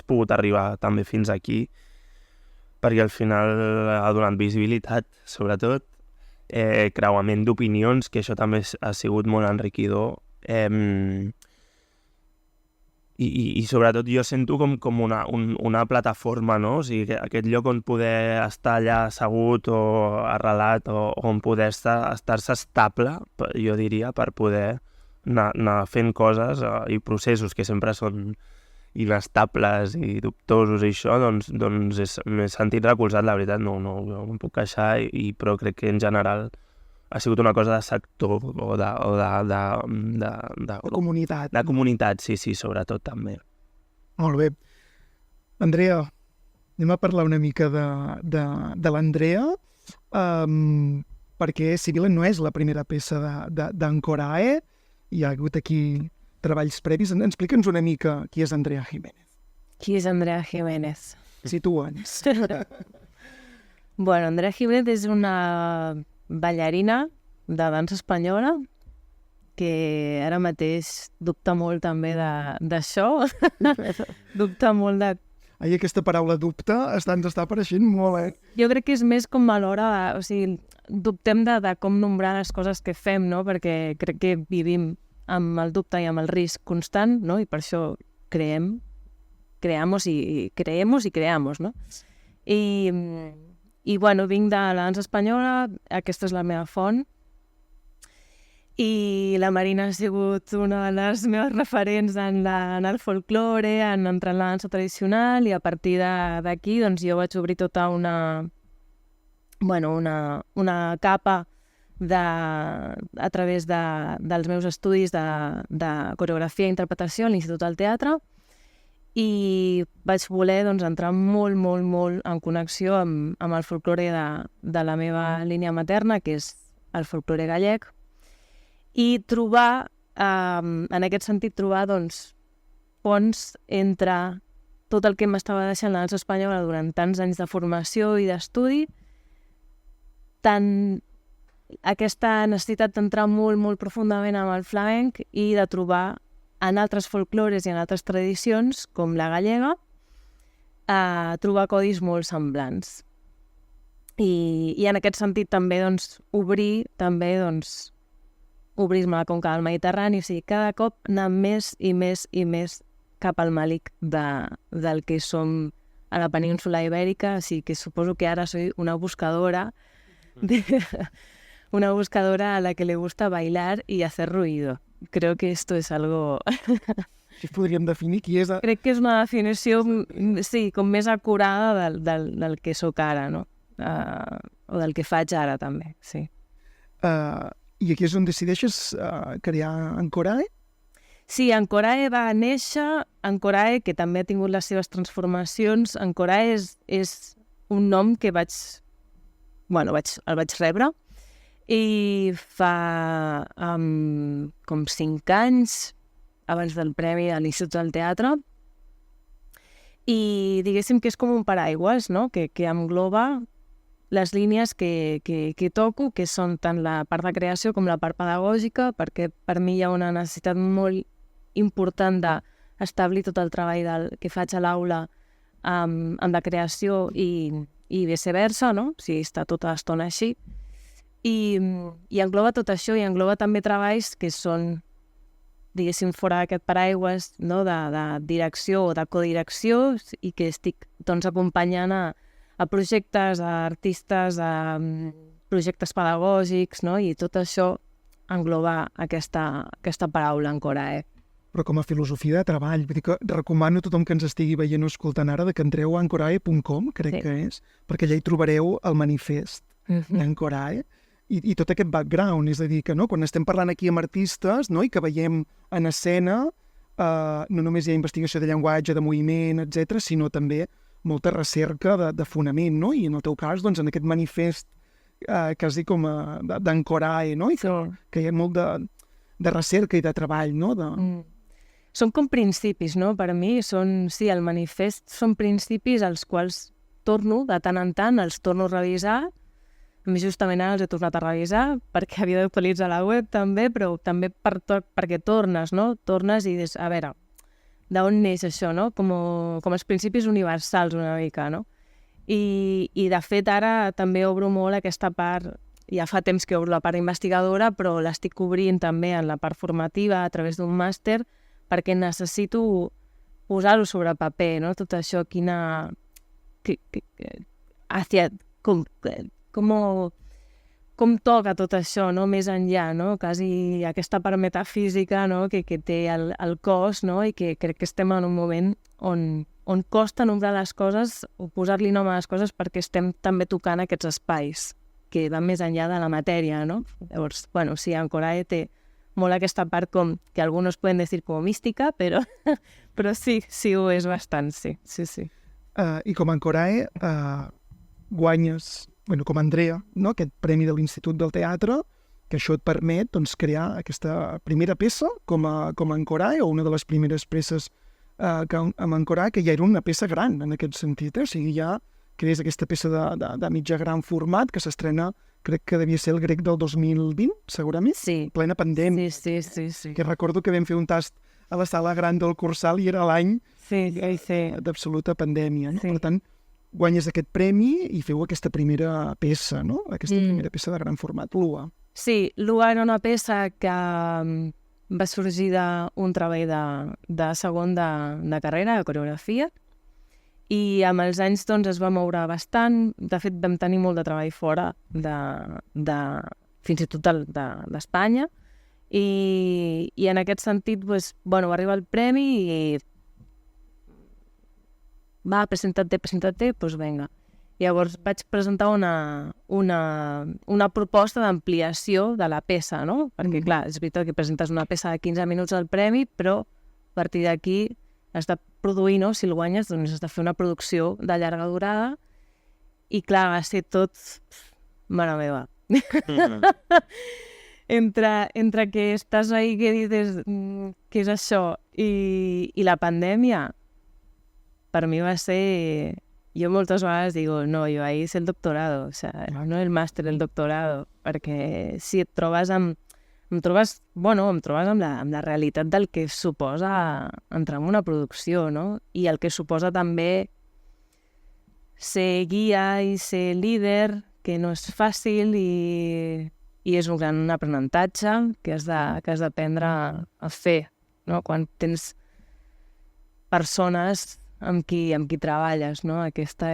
pogut arribar també fins aquí, perquè al final ha donat visibilitat, sobretot, creuament d'opinions, que això també ha sigut molt enriquidor, i sobretot jo sento com una plataforma, no? O sigui, aquest lloc on poder estar allà assegut o arrelat o on poder estar-se estable, jo diria, per poder anar fent coses i processos que sempre són inestables i dubtosos i això, doncs m'he sentit recolzat, la veritat, no em puc queixar, però crec que en general ha sigut una cosa de sector o de comunitat. De comunitat, sí, sobretot també. Molt bé. Andrea, anem a parlar una mica de l'Andrea, perquè Sibylla no és la primera peça d'Ancorae, hi ha hagut aquí treballs previs. Explica'ns una mica qui és Andrea Jiménez. Qui és Andrea Jiménez? Situa'ns. Bueno, Andrea Jiménez és una ballarina de dansa espanyola que ara mateix dubta molt també d'això. Dubta molt de... Ai, aquesta paraula dubte ens està apareixent molt, Jo crec que és més com a l'hora, o sigui, dubtem de com nombrar les coses que fem, no? Perquè crec que vivim amb el dubte i amb el risc constant, no? I per això creamos i creamos, no? I bueno, vinc de la dansa espanyola, aquesta és la meva font, i la Marina ha sigut una de les meves referents en el folklore, en entrar en la dansa tradicional, i a partir d'aquí doncs, jo vaig obrir tota una capa a través dels meus estudis de coreografia i interpretació a l'Institut del Teatre, i vaig voler entrar molt, molt, molt en connexió amb el folklore de la meva línia materna, que és el folklore gallec, i trobar, en aquest sentit, ponts entre tot el que m'estava deixant la dansa espanyola durant tants anys de formació i d'estudi, tant aquesta necessitat d'entrar molt, molt profundament amb el flamenc i de trobar en altres folklores i en altres tradicions, com la gallega, trobar codis molt semblants. I en aquest sentit també obrir-me a la conca del Mediterrani, o sigui, cada cop anar més i més i més cap al màlic del que som a la península ibèrica, o sigui que suposo que ara soy una buscadora a la que le gusta bailar y hacer ruido. Creo que esto es algo Si podríem definir qui és... Crec que és una definició, sí, com més acurada del que sóc ara, no? O del que faig ara, també, sí. I aquí és on decideixes crear Ancorae? Sí, Ancorae va néixer, Ancorae, que també ha tingut les seves transformacions. Ancorae és un nom que el vaig rebre i fa com 5 anys, abans del Premi de l'Institut del Teatre, i diguéssim que és com un paraigües, no? que engloba les línies que toco, que són tant la part de creació com la part pedagògica, perquè per mi hi ha una necessitat molt important d'establir tot el treball que faig a l'aula amb la creació i viceversa, no? O sigui, està tota l'estona així. I engloba tot això, i engloba també treballs que són, diguéssim, fora d'aquest paraigües, no? de direcció o de codirecció, i que estic acompanyant a projectes, a artistes, a projectes pedagògics, no? I tot això engloba aquesta paraula Ancorae. Però com a filosofia de treball, vull dir que recomano a tothom que ens estigui veient o escoltant ara que entreu a ancorae.com, crec que és, perquè allà hi trobareu el manifest d'Ancorae i tot aquest background, és a dir, que no, quan estem parlant aquí amb artistes, no, i que veiem en escena, no només hi ha investigació de llenguatge, de moviment, etc, sinó també molta recerca de fonament, no? I en el teu cas, doncs, en aquest manifest quasi com d'Ancorae, no? I que hi ha molt de recerca i de treball, no? Són com principis, no? Per mi, el manifest són principis als quals torno de tant en tant, els torno a revisar. A mi justament ara els he tornat a revisar perquè havia d'actualitzar la web també, però també perquè tornes, no? Tornes i dius, a veure, d'on neix això, no? Com els principis universals una mica, no? I de fet ara també obro molt aquesta part, ja fa temps que obro la part investigadora, però l'estic cobrint també en la part formativa a través d'un màster, perquè necessito posar-ho sobre paper, no? Tot això, com toca tot això, no? Més enllà, no? Quasi aquesta part metafísica, no? que té el cos, no? I que crec que estem en un moment on costa nombrar les coses o posar-li nom a les coses perquè estem també tocant aquests espais que van més enllà de la matèria, no? Llavors, bueno, sí, Ancorae té molt aquesta part com, que algunos pueden decir como mística, però sí ho és bastant, sí. I com a Ancorae guanyes, com a Andrea, no? Aquest premi de l'Institut del Teatre, que això et permet doncs, crear aquesta primera peça com a Ancorae, o una de les primeres peces amb Ancorae, que ja era una peça gran en aquest sentit, O sigui, ja crees aquesta peça de mitja gran format que s'estrena, crec que devia ser el grec del 2020, segurament? Sí. Plena pandèmia. Sí. Que recordo que vam fer un tast a la sala gran del Cursal i era l'any d'absoluta pandèmia. No? Sí. Per tant, guanyes aquest premi i feu aquesta primera peça, no? Aquesta primera peça de gran format, Lua. Sí, Lua era una peça que va sorgir d'un treball de segon de carrera, de coreografia, i amb els anys doncs, es va moure bastant. De fet, vam tenir molt de treball fora, fins i tot d'Espanya, i en aquest sentit doncs, va arribar el premi i va, presenta't-te, doncs vinga. Llavors vaig presentar una proposta d'ampliació de la peça, no? Perquè, clar, és veritat que presentes una peça de 15 minuts al premi, però a partir d'aquí has de produir, no? Si el guanyes, doncs has de fer una producció de llarga durada i, clar, va ser tot... Mare meva. Entre que estàs ahí que dices què és això i la pandèmia, per mi va ser... Jo moltes vegades digo, no, yo ahí hice el doctorado, o sea, no el máster, el doctorado, perquè si et trobes amb la realitat del que suposa entrar en una producció, no? I el que suposa també ser guia i ser líder, que no és fàcil i és un gran aprenentatge que has d'aprendre a fer, no? Quan tens persones amb qui treballes, no? Aquesta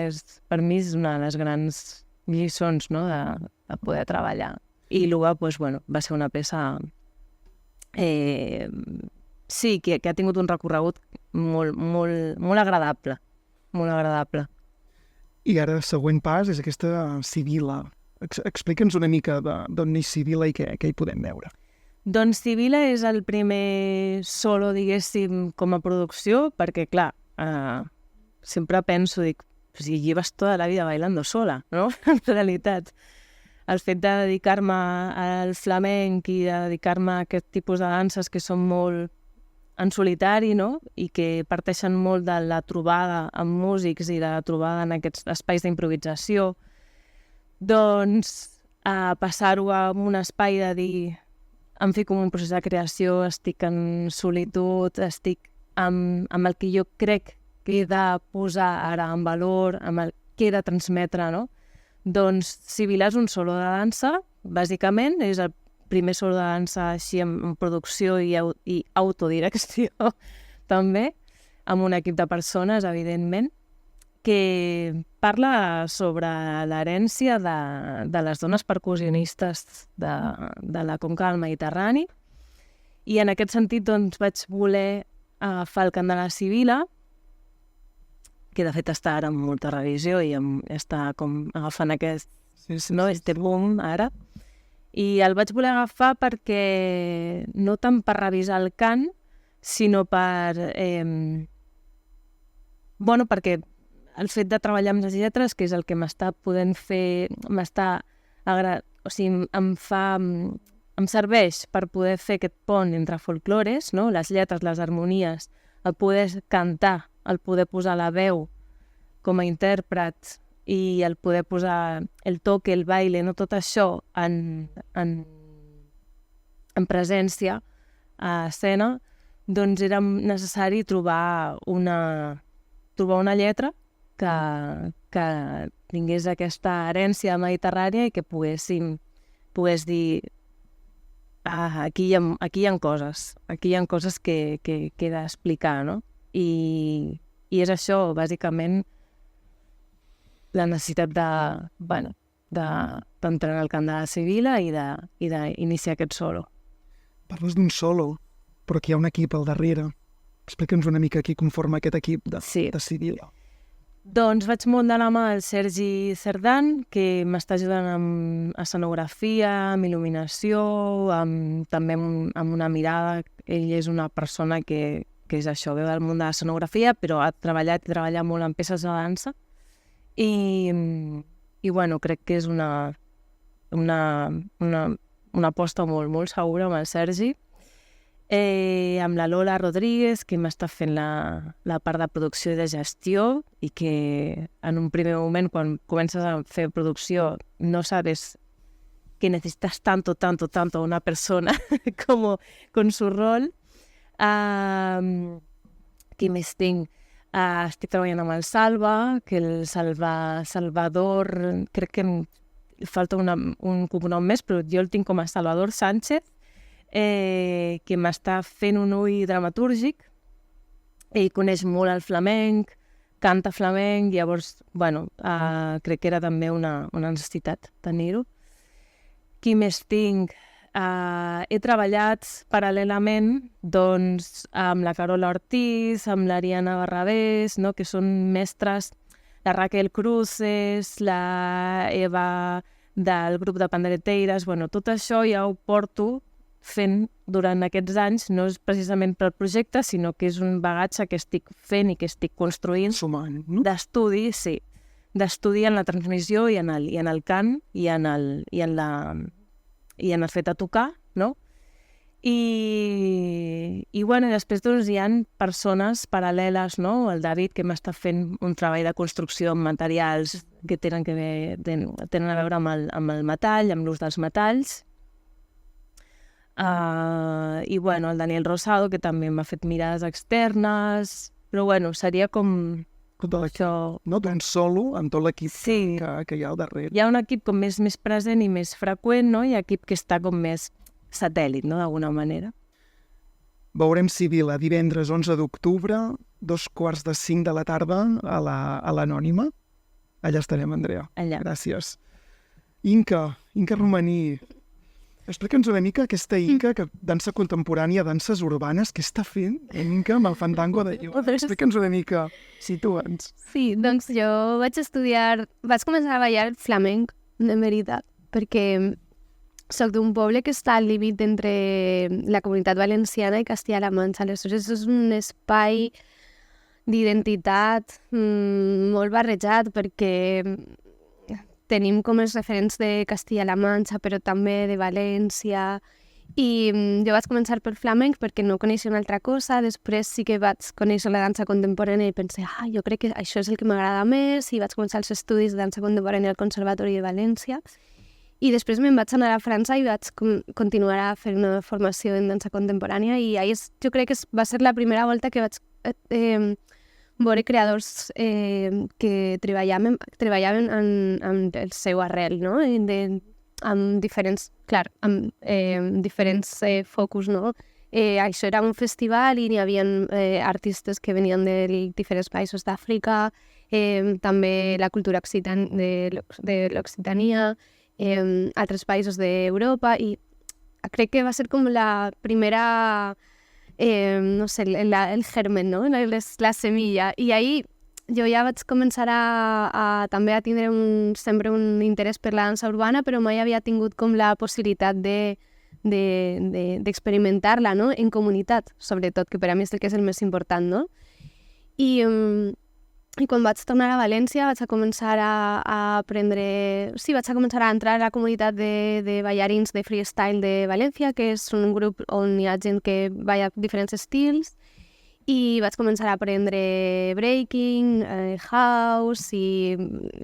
per mi és una de les grans lliçons, no? de poder treballar. I Lua, va ser una peça sí, que ha tingut un recorregut molt agradable. Molt agradable. I ara el següent pas és aquesta Sibila. Explica'ns una mica d'on neix Sibila i què hi podem veure. Doncs Sibila és el primer solo, diguéssim, com a producció, perquè, clar, sempre penso, dic, si llevas toda la vida bailando sola, no? En realitat. El fet de dedicar-me al flamenc i de dedicar-me a aquest tipus de danses que són molt en solitari, no? I que parteixen molt de la trobada amb músics i de la trobada en aquests espais d'improvisació, doncs passar-ho a un espai de dir em fico en un procés de creació, estic en solitud, estic amb el que jo crec que he de posar ara en valor, amb el que he de transmetre, no? Doncs Sibila és un solo de dansa, bàsicament, és el primer solo de dansa així en producció i autodirecció, també, amb un equip de persones, evidentment, que parla sobre l'herència de les dones percussionistes de la conca del Mediterrani, i en aquest sentit doncs, vaig voler agafar el cant de la Sibila, que de fet està ara en molta revisió i està com agafant este boom ara, i el vaig voler agafar perquè no tant per revisar el cant, sinó perquè el fet de treballar amb les lletres, que és el que m'està podent fer, o sigui, em serveix per poder fer aquest pont entre folclores, no? Les lletres, les harmonies, el poder cantar, el poder posar la veu com a intèrpret i el poder posar el toque, el baile, no? Tot això en presència a escena, doncs era necessari trobar una lletra que tingués aquesta herència mediterrània i que pogués dir aquí hi ha coses que he d'explicar, no? I és això, bàsicament, la necessitat d'entrar en el cant de la Sibila i d'iniciar aquest solo. Parles d'un solo, però aquí hi ha un equip al darrere. Explica'ns una mica qui conforma aquest equip de Sibila. Doncs vaig molt de la mà el Sergi Cerdan, que m'està ajudant amb escenografia, amb il·luminació, també amb una mirada. Ell és una persona que és això, ve del món de l'escenografia, però ha treballat i treballa molt en peces de dansa. I bueno, crec que és una aposta molt segura amb el Sergi. Amb la Lola Rodríguez, que m'està fent la part de producció i de gestió, i que en un primer moment, quan comences a fer producció, no sabes que necesitas tanto a una persona con su rol. Qui més tinc? Estic treballant amb el Salva, que el Salvador, crec que em falta un cognom més, però jo el tinc com a Salvador Sánchez, que m'està fent un ull dramatúrgic. Ell coneix molt el flamenc, canta flamenc, llavors, crec que era també una necessitat tenir-ho. Qui més tinc? He treballat paral·lelament amb la Carola Ortiz, amb l'Ariana Barrabés, no? Que són mestres, la Raquel Cruces, la Eva del grup de Pandereteires, tot això ja ho porto fent durant aquests anys, no és precisament pel projecte, sinó que és un bagatge que estic fent i que estic construint d'estudi, sí, d'estudi en la transmissió i en el cant i en el fet de tocar, no? I després hi ha persones paral·leles, no? El David, que m'està fent un treball de construcció amb materials que tenen a veure amb el metall, amb l'ús dels metalls. I el Daniel Rosado, que també m'ha fet mirades externes, però seria com això. No, d'un solo amb tot l'equip que hi ha al darrere. Hi ha un equip com més present i més freqüent, no? I equip que està com més satèl·lit, no? D'alguna manera. Veurem Sibila divendres 11 d'octubre, 2:45 de la tarda a l'Anònima. Allà estarem, Andrea. Allà. Gràcies. Inca Romaní. Explica'ns una mica aquesta Inca, que dansa contemporània, danses urbanes, què està fent Inca amb el fandango de Llora? Explica'ns una mica, situa'ns. Sí, doncs jo vaig començar a ballar flamenc, de veritat, perquè soc d'un poble que està al límit entre la comunitat valenciana i Castilla-La Manxa. Aleshores és un espai d'identitat molt barrejat, perquè tenim com els referents de Castilla-La Manxa, però també de València. I jo vaig començar per flamenc perquè no coneixia una altra cosa. Després sí que vaig conèixer la dansa contemporània i pensé, jo crec que això és el que m'agrada més, i vaig començar els estudis de dansa contemporània al Conservatori de València. I després me'n vaig anar a França i vaig continuar a fer una formació en dansa contemporània, i ahir jo crec que va ser la primera volta que vaig veure creadors que treballaven amb el seu arrel, no? Amb diferents, diferents focus, no? Això era un festival i n'hi havia artistes que venien de diferents països d'Àfrica, també la cultura de l'Occitania, altres països d'Europa, i crec que va ser com la primera, no sé, el germen, no? La semilla. I ahir jo ja vaig començar també a tindre sempre un interès per la dansa urbana, però mai havia tingut com la possibilitat d'experimentar-la, no? En comunitat, sobretot, que per a mi és el que és el més important, no? I quan vaig tornar a València vaig a començar a aprendre... Sí, vaig a començar a entrar a la comunitat de ballarins de freestyle de València, que és un grup on hi ha gent que balla diferents estils, i vaig començar a aprendre breaking, house, i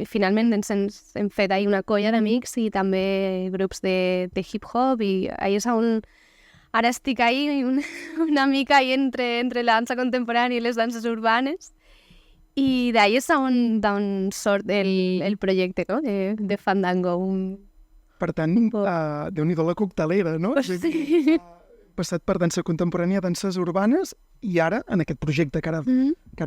finalment ens hem fet ahir una colla d'amics i també grups de hip-hop, i ahir és on... Ara estic ahir una mica entre la dansa contemporània i les danses urbanes, i d'ahir és on sort el projecte, no? de Fandango. Per tant, Déu-n'hi-do la coctelera, no? Sí. Passat per dansa contemporània, danses urbanes, i ara, en aquest projecte que ara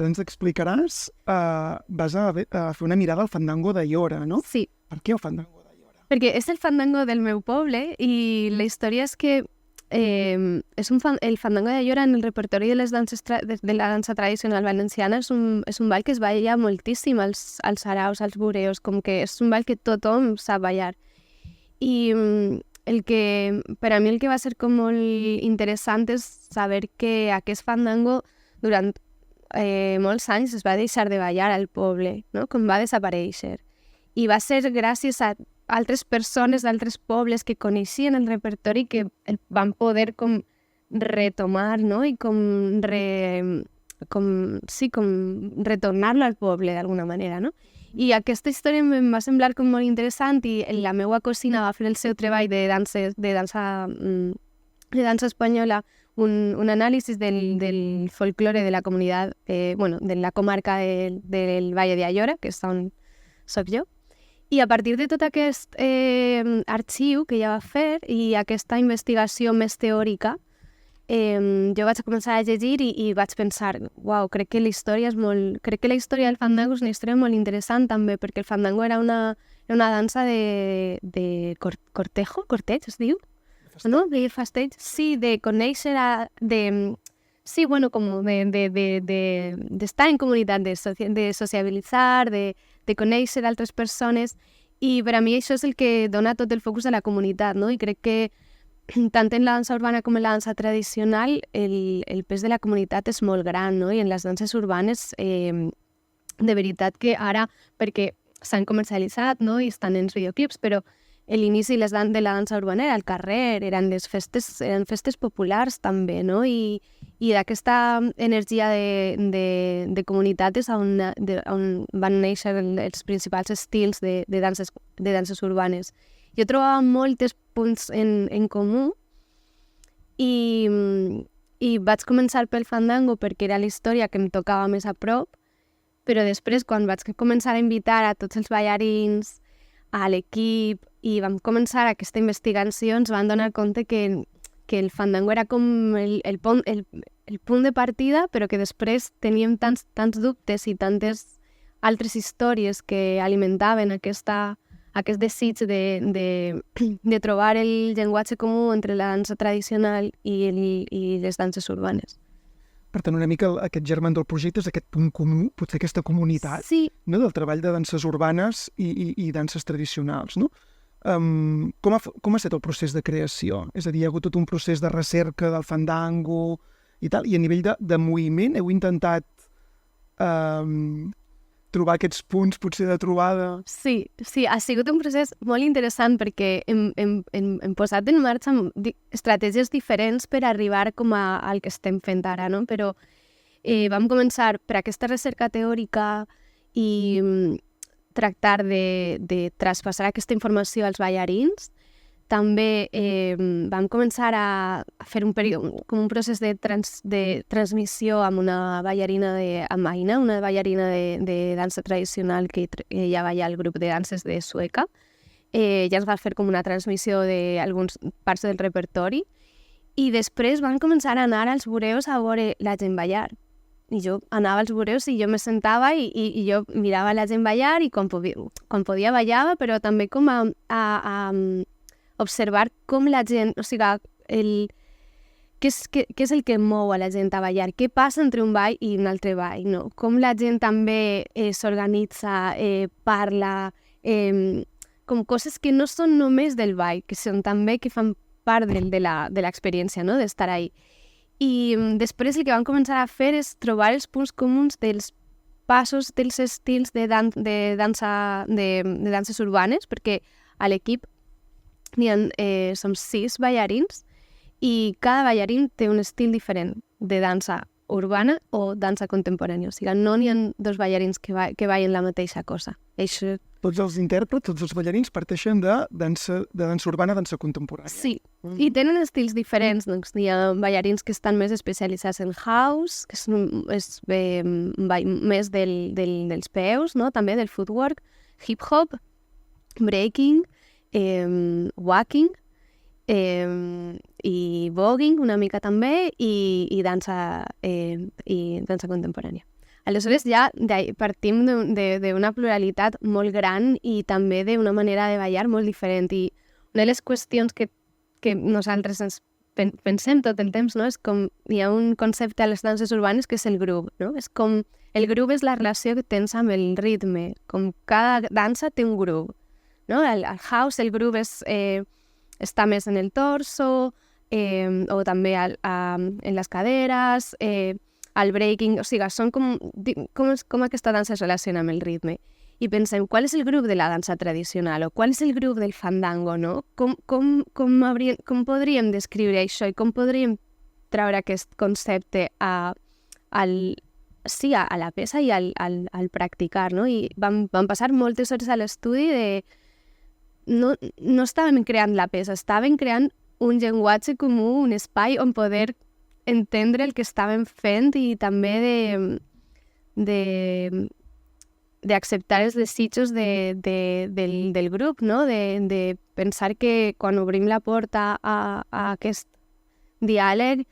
ens explicaràs, vas a fer una mirada al fandango de Llora, no? Sí. Per què el fandango de Llora? Perquè és el fandango del meu poble, i la història és que el fandango de Llora en el repertori de les danses de la dansa tradicional valenciana és un ball que es balla moltíssim als saraus, als bureos, com que és un ball que tothom sap ballar. I per a mi el que va ser com molt interessant és saber que aquest fandango durant molts anys es va deixar de ballar al poble, no? Com va desaparèixer. I va ser gràcies a altres persones d'altres pobles que coneixien el repertori que el van poder com retomar, no? I com retornar-lo al poble d'alguna manera, no? I aquesta història em va semblar com molt interessant, i la meva cosina va fer el seu treball de dansa espanyola, un anàlisi del folklore de la comunitat, de la comarca del Valle de Ayora, que és on soc jo. I a partir de tot aquest arxiu que ja va fer i aquesta investigació més teòrica, jo vaig començar a llegir i vaig pensar, uau, crec que la història del fandango és una història molt interessant també, perquè el fandango era una dansa de corteig, es diu? No? De festeig, sí, de conèixer, sí, bueno, com d'estar en comunitat, de sociabilitzar, de conèixer altres persones, i per a mi això és el que dona tot el focus a la comunitat, no? I crec que tant en la dansa urbana com en la dansa tradicional el pes de la comunitat és molt gran, no? I en les danses urbanes, de veritat que ara, perquè s'han comercialitzat, no? I estan en els videoclips, però l'inici de la dansa urbana era al carrer, eren festes populars també, no? I d'aquesta energia de comunitat és on van néixer els principals estils de danses urbanes. Jo trobava molts punts en comú, i vaig començar pel fandango perquè era la història que em tocava més a prop, però després, quan vaig començar a invitar a tots els ballarins, a l'equip, i vam començar aquesta investigació, ens vam donar compte que el fandango era com el punt de partida, però que després teníem tants dubtes i tantes altres històries que alimentaven aquesta aquest desig de trobar el llenguatge comú entre la dansa tradicional i les danses urbanes. Per tant, una mica aquest germen del projecte és aquest punt comú, potser aquesta comunitat, Sí, no? Del treball de danses urbanes i danses tradicionals, no? Com ha estat el procés de creació? És a dir, hi ha hagut tot un procés de recerca del fandango i tal, i a nivell de moviment heu intentat trobar aquests punts potser de trobada? sí, ha sigut un procés molt interessant perquè hem posat en marxa estratègies diferents per arribar com al que estem fent ara, no? Però vam començar per aquesta recerca teòrica i tractar de traspassar aquesta informació als ballarins. També vam començar a fer com un procés de transmissió amb una ballarina amb Aina, una ballarina de dansa tradicional que ella balla al grup de danses de Sueca. Ja ens va fer com una transmissió d'algunes parts del repertori i després van començar a anar als bureus a veure la gent ballar. I jo anava als bureus i jo me sentava i jo mirava la gent ballar i quan podia ballava, però també com a observar com la gent, o sigui, què és el que mou a la gent a ballar, què passa entre un ball i un altre ball, no? Com la gent també s'organitza, parla, com coses que no són només del ball, que són també que fan part de l'experiència, no? D'estar ahí. I després el que vam començar a fer és trobar els punts comuns dels passos, dels estils de danses urbanes, perquè a l'equip som 6 ballarins i cada ballarín té un estil diferent de dansa urbana o dansa contemporània. O sigui, no n'hi ha 2 ballarins que ballen la mateixa cosa. Això... Tots els intèrprets, tots els ballarins parteixen de dansa urbana, dansa contemporània. Sí, i tenen estils diferents. Doncs hi ha ballarins que estan més especialitzats en house, que és més dels peus, no? També del footwork, hip-hop, breaking, walking i voguing una mica també i dansa contemporània. Aleshores ja partim d'una pluralitat molt gran i també d'una manera de ballar molt diferent i una de les qüestions que nosaltres ens pensem tot el temps, no? És com hi ha un concepte a les danses urbanes que és el groove, no? És com el groove és la relació que tens amb el ritme, com cada dansa té un groove. No? Al house el groove està més en el torso o també en les caderes, al breaking, o sigui, són com aquesta dansa es relaciona amb el ritme. I pensem, qual és el groove de la dansa tradicional o qual és el groove del fandango, no? Com podríem descriure això i com podríem treure aquest concepte a la peça i al practicar, no? I vam passar moltes hores a l'estudi de no estàvem creant la peça, estàvem creant un llenguatge comú, un espai on poder entendre el que estàvem fent i també d'acceptar els desitjos del grup, no? De pensar que quan obrim la porta a aquest diàleg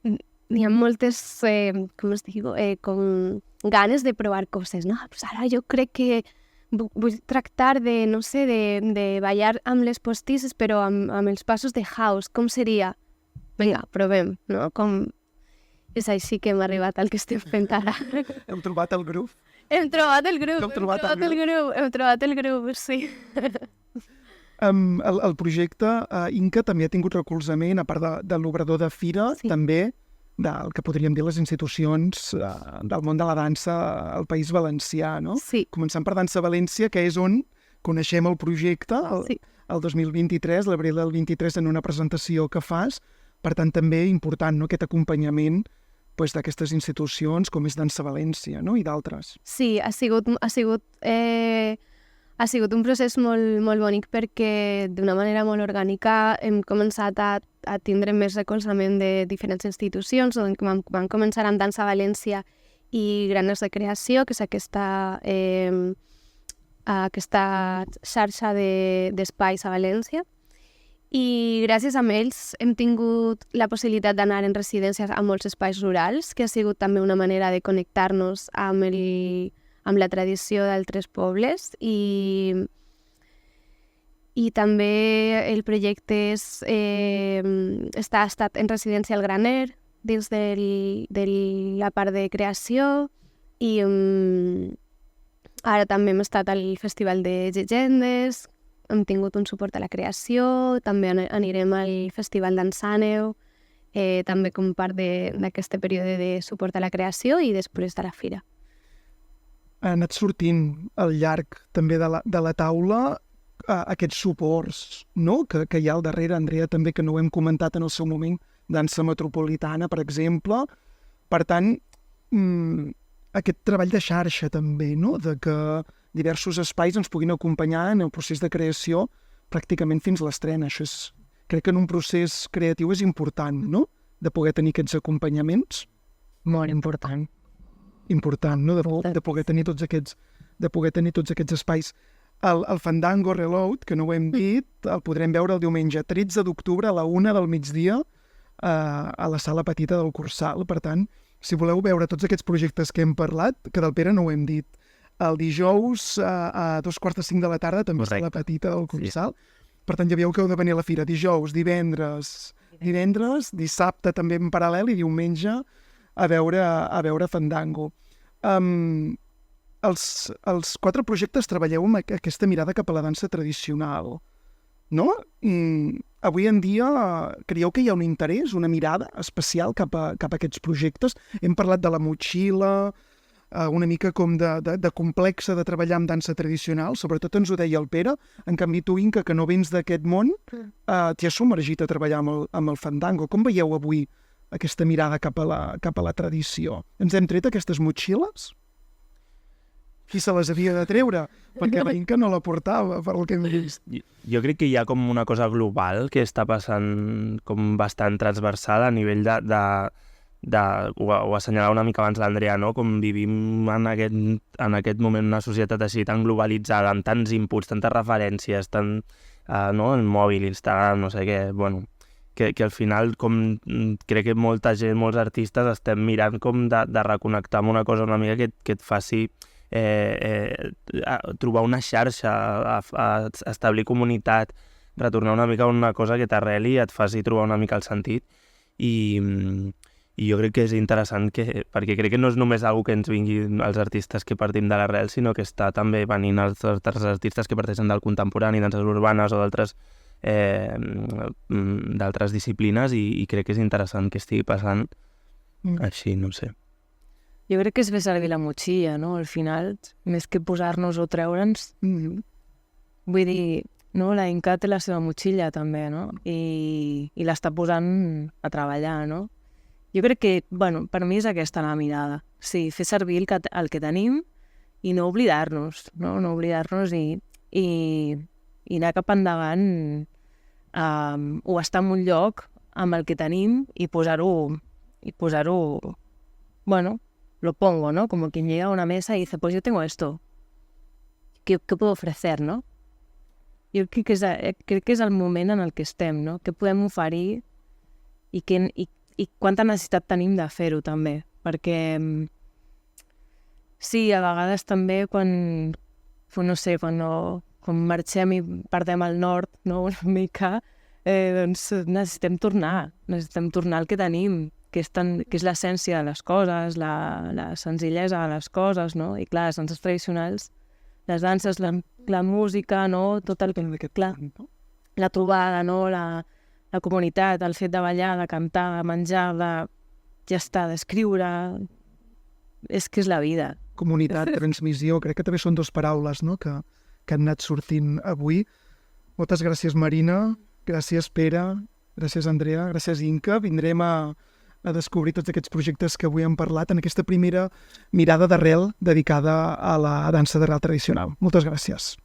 hi ha moltes, com es diu, com ganes de provar coses, no? Pues ara jo crec que vull tractar de, no sé, de ballar amb les postisses, però amb els passos de house. Com seria? Vinga, provem, no? És així que hem arribat al que estem fent ara. Heu trobat el groove? Hem trobat el groove, Hem trobat el groove, sí. El projecte Inca també ha tingut recolzament, a part de l'obrador de Fira, Sí. també del que podríem dir les institucions del món de la dansa al País Valencià, no? Sí. Començant per Dansa València, que és on coneixem el projecte, Sí. el 2023, l'abril del 23, en una presentació que fas. Per tant, també important, no?, aquest acompanyament d'aquestes institucions com és Dansa València, no?, i d'altres. Sí, ha sigut un procés molt bonic perquè d'una manera molt orgànica hem començat a tindre més recolzament de diferents institucions, on vam començar amb Dansa València i Granes de Creació, que és aquesta xarxa d'espais a València. I gràcies a ells hem tingut la possibilitat d'anar en residències a molts espais rurals, que ha sigut també una manera de connectar-nos amb la tradició d'altres pobles i I també el projecte ha estat en residència al Graner, dins de la part de creació, i ara també hem estat al Festival de Llegendes, hem tingut un suport a la creació, també anirem al Festival d'Ensàneu, també com part d'aquest període de suport a la creació i després de la fira. Ha anat sortint al llarg també de la taula aquests suports, no?, que hi ha al darrere, Andrea, també, que no ho hem comentat en el seu moment, dansa metropolitana, per exemple. Per tant, aquest treball de xarxa també, no?, de que diversos espais ens puguin acompanyar en el procés de creació pràcticament fins a l'estrena. Això crec que en un procés creatiu és important, no?, de poder tenir aquests acompanyaments. Molt important. Important, no?, de poder tenir tots aquests espais. El Fandango Reload, que no ho hem dit, el podrem veure el diumenge 13 d'octubre a la 1 del migdia a la sala petita del Cursal. Per tant, si voleu veure tots aquests projectes que hem parlat, que del Pere no ho hem dit, el dijous a 4:45 de la tarda també a la petita del Cursal. Per tant, ja veieu que heu de venir a la fira dijous, divendres, dissabte també en paral·lel i diumenge a veure Fandango. Els 4 projectes treballeu amb aquesta mirada cap a la dansa tradicional, no? Avui en dia creieu que hi ha un interès, una mirada especial cap a aquests projectes? Hem parlat de la motxilla, una mica com de complexa de treballar amb dansa tradicional, sobretot ens ho deia el Pere. En canvi tu, Inca, que no vens d'aquest món, t'hi has submergit a treballar amb el Fandango. Com veieu avui aquesta mirada cap a la tradició? Ens hem tret aquestes motxilles? Qui se les havia de treure? Perquè la Inca no la portava, per el que hem vist. Jo crec que hi ha com una cosa global que està passant com bastant transversal a nivell ho assenyalava una mica abans l'Andrea, no? Com vivim en aquest moment una societat així tan globalitzada, amb tants inputs, tantes referències, no? El mòbil, Instagram, no sé què, bueno, que al final com crec que molta gent, molts artistes estem mirant com de reconnectar amb una cosa una mica que et faci trobar una xarxa, a establir comunitat, retornar una mica a una cosa que t'arreli i et faci trobar una mica el sentit. I jo crec que és interessant perquè crec que no és només algo que ens vinguin els artistes que partim de l'arrel, sinó que està també venint els altres artistes que parteixen del contemporani, danses urbanes o d'altres disciplines, i crec que és interessant que estigui passant així, no sé. Jo crec que és fer servir la motxilla, no? Al final, més que posar-nos o treure'ns, vull dir, no? La Inca té la seva motxilla també, no? I l'està posant a treballar, no? Jo crec que, bueno, per mi és aquesta la mirada. Sí, fer servir el que tenim i no oblidar-nos, no? No oblidar-nos i anar cap endavant o estar en un lloc amb el que tenim i posar-ho, bueno, lo pongo, ¿no? Como quien llega a una mesa y dice, pues yo tengo esto. ¿Qué puedo ofrecer, no? Jo crec que és el moment en el que estem, no? Què podem oferir i quanta necessitat tenim de fer-ho, també. Perquè, sí, a vegades també quan, no sé, quan marxem i perdem el nord, no? Una mica, doncs necessitem tornar al que tenim, que és l'essència de les coses, la senzillesa de les coses, no? I clar, les danses tradicionals, les danses, la música, no? Tot el que... Clar, la trobada, no? La comunitat, el fet de ballar, de cantar, de menjar, ja està, d'escriure... És que és la vida. Comunitat, transmissió, crec que també són 2 paraules, no?, que han anat sortint avui. Moltes gràcies, Marina. Gràcies, Pere. Gràcies, Andrea. Gràcies, Inca. Vindrem a descobrir tots aquests projectes que avui hem parlat en aquesta primera mirada d'arrel dedicada a la dansa d'arrel tradicional. Moltes gràcies.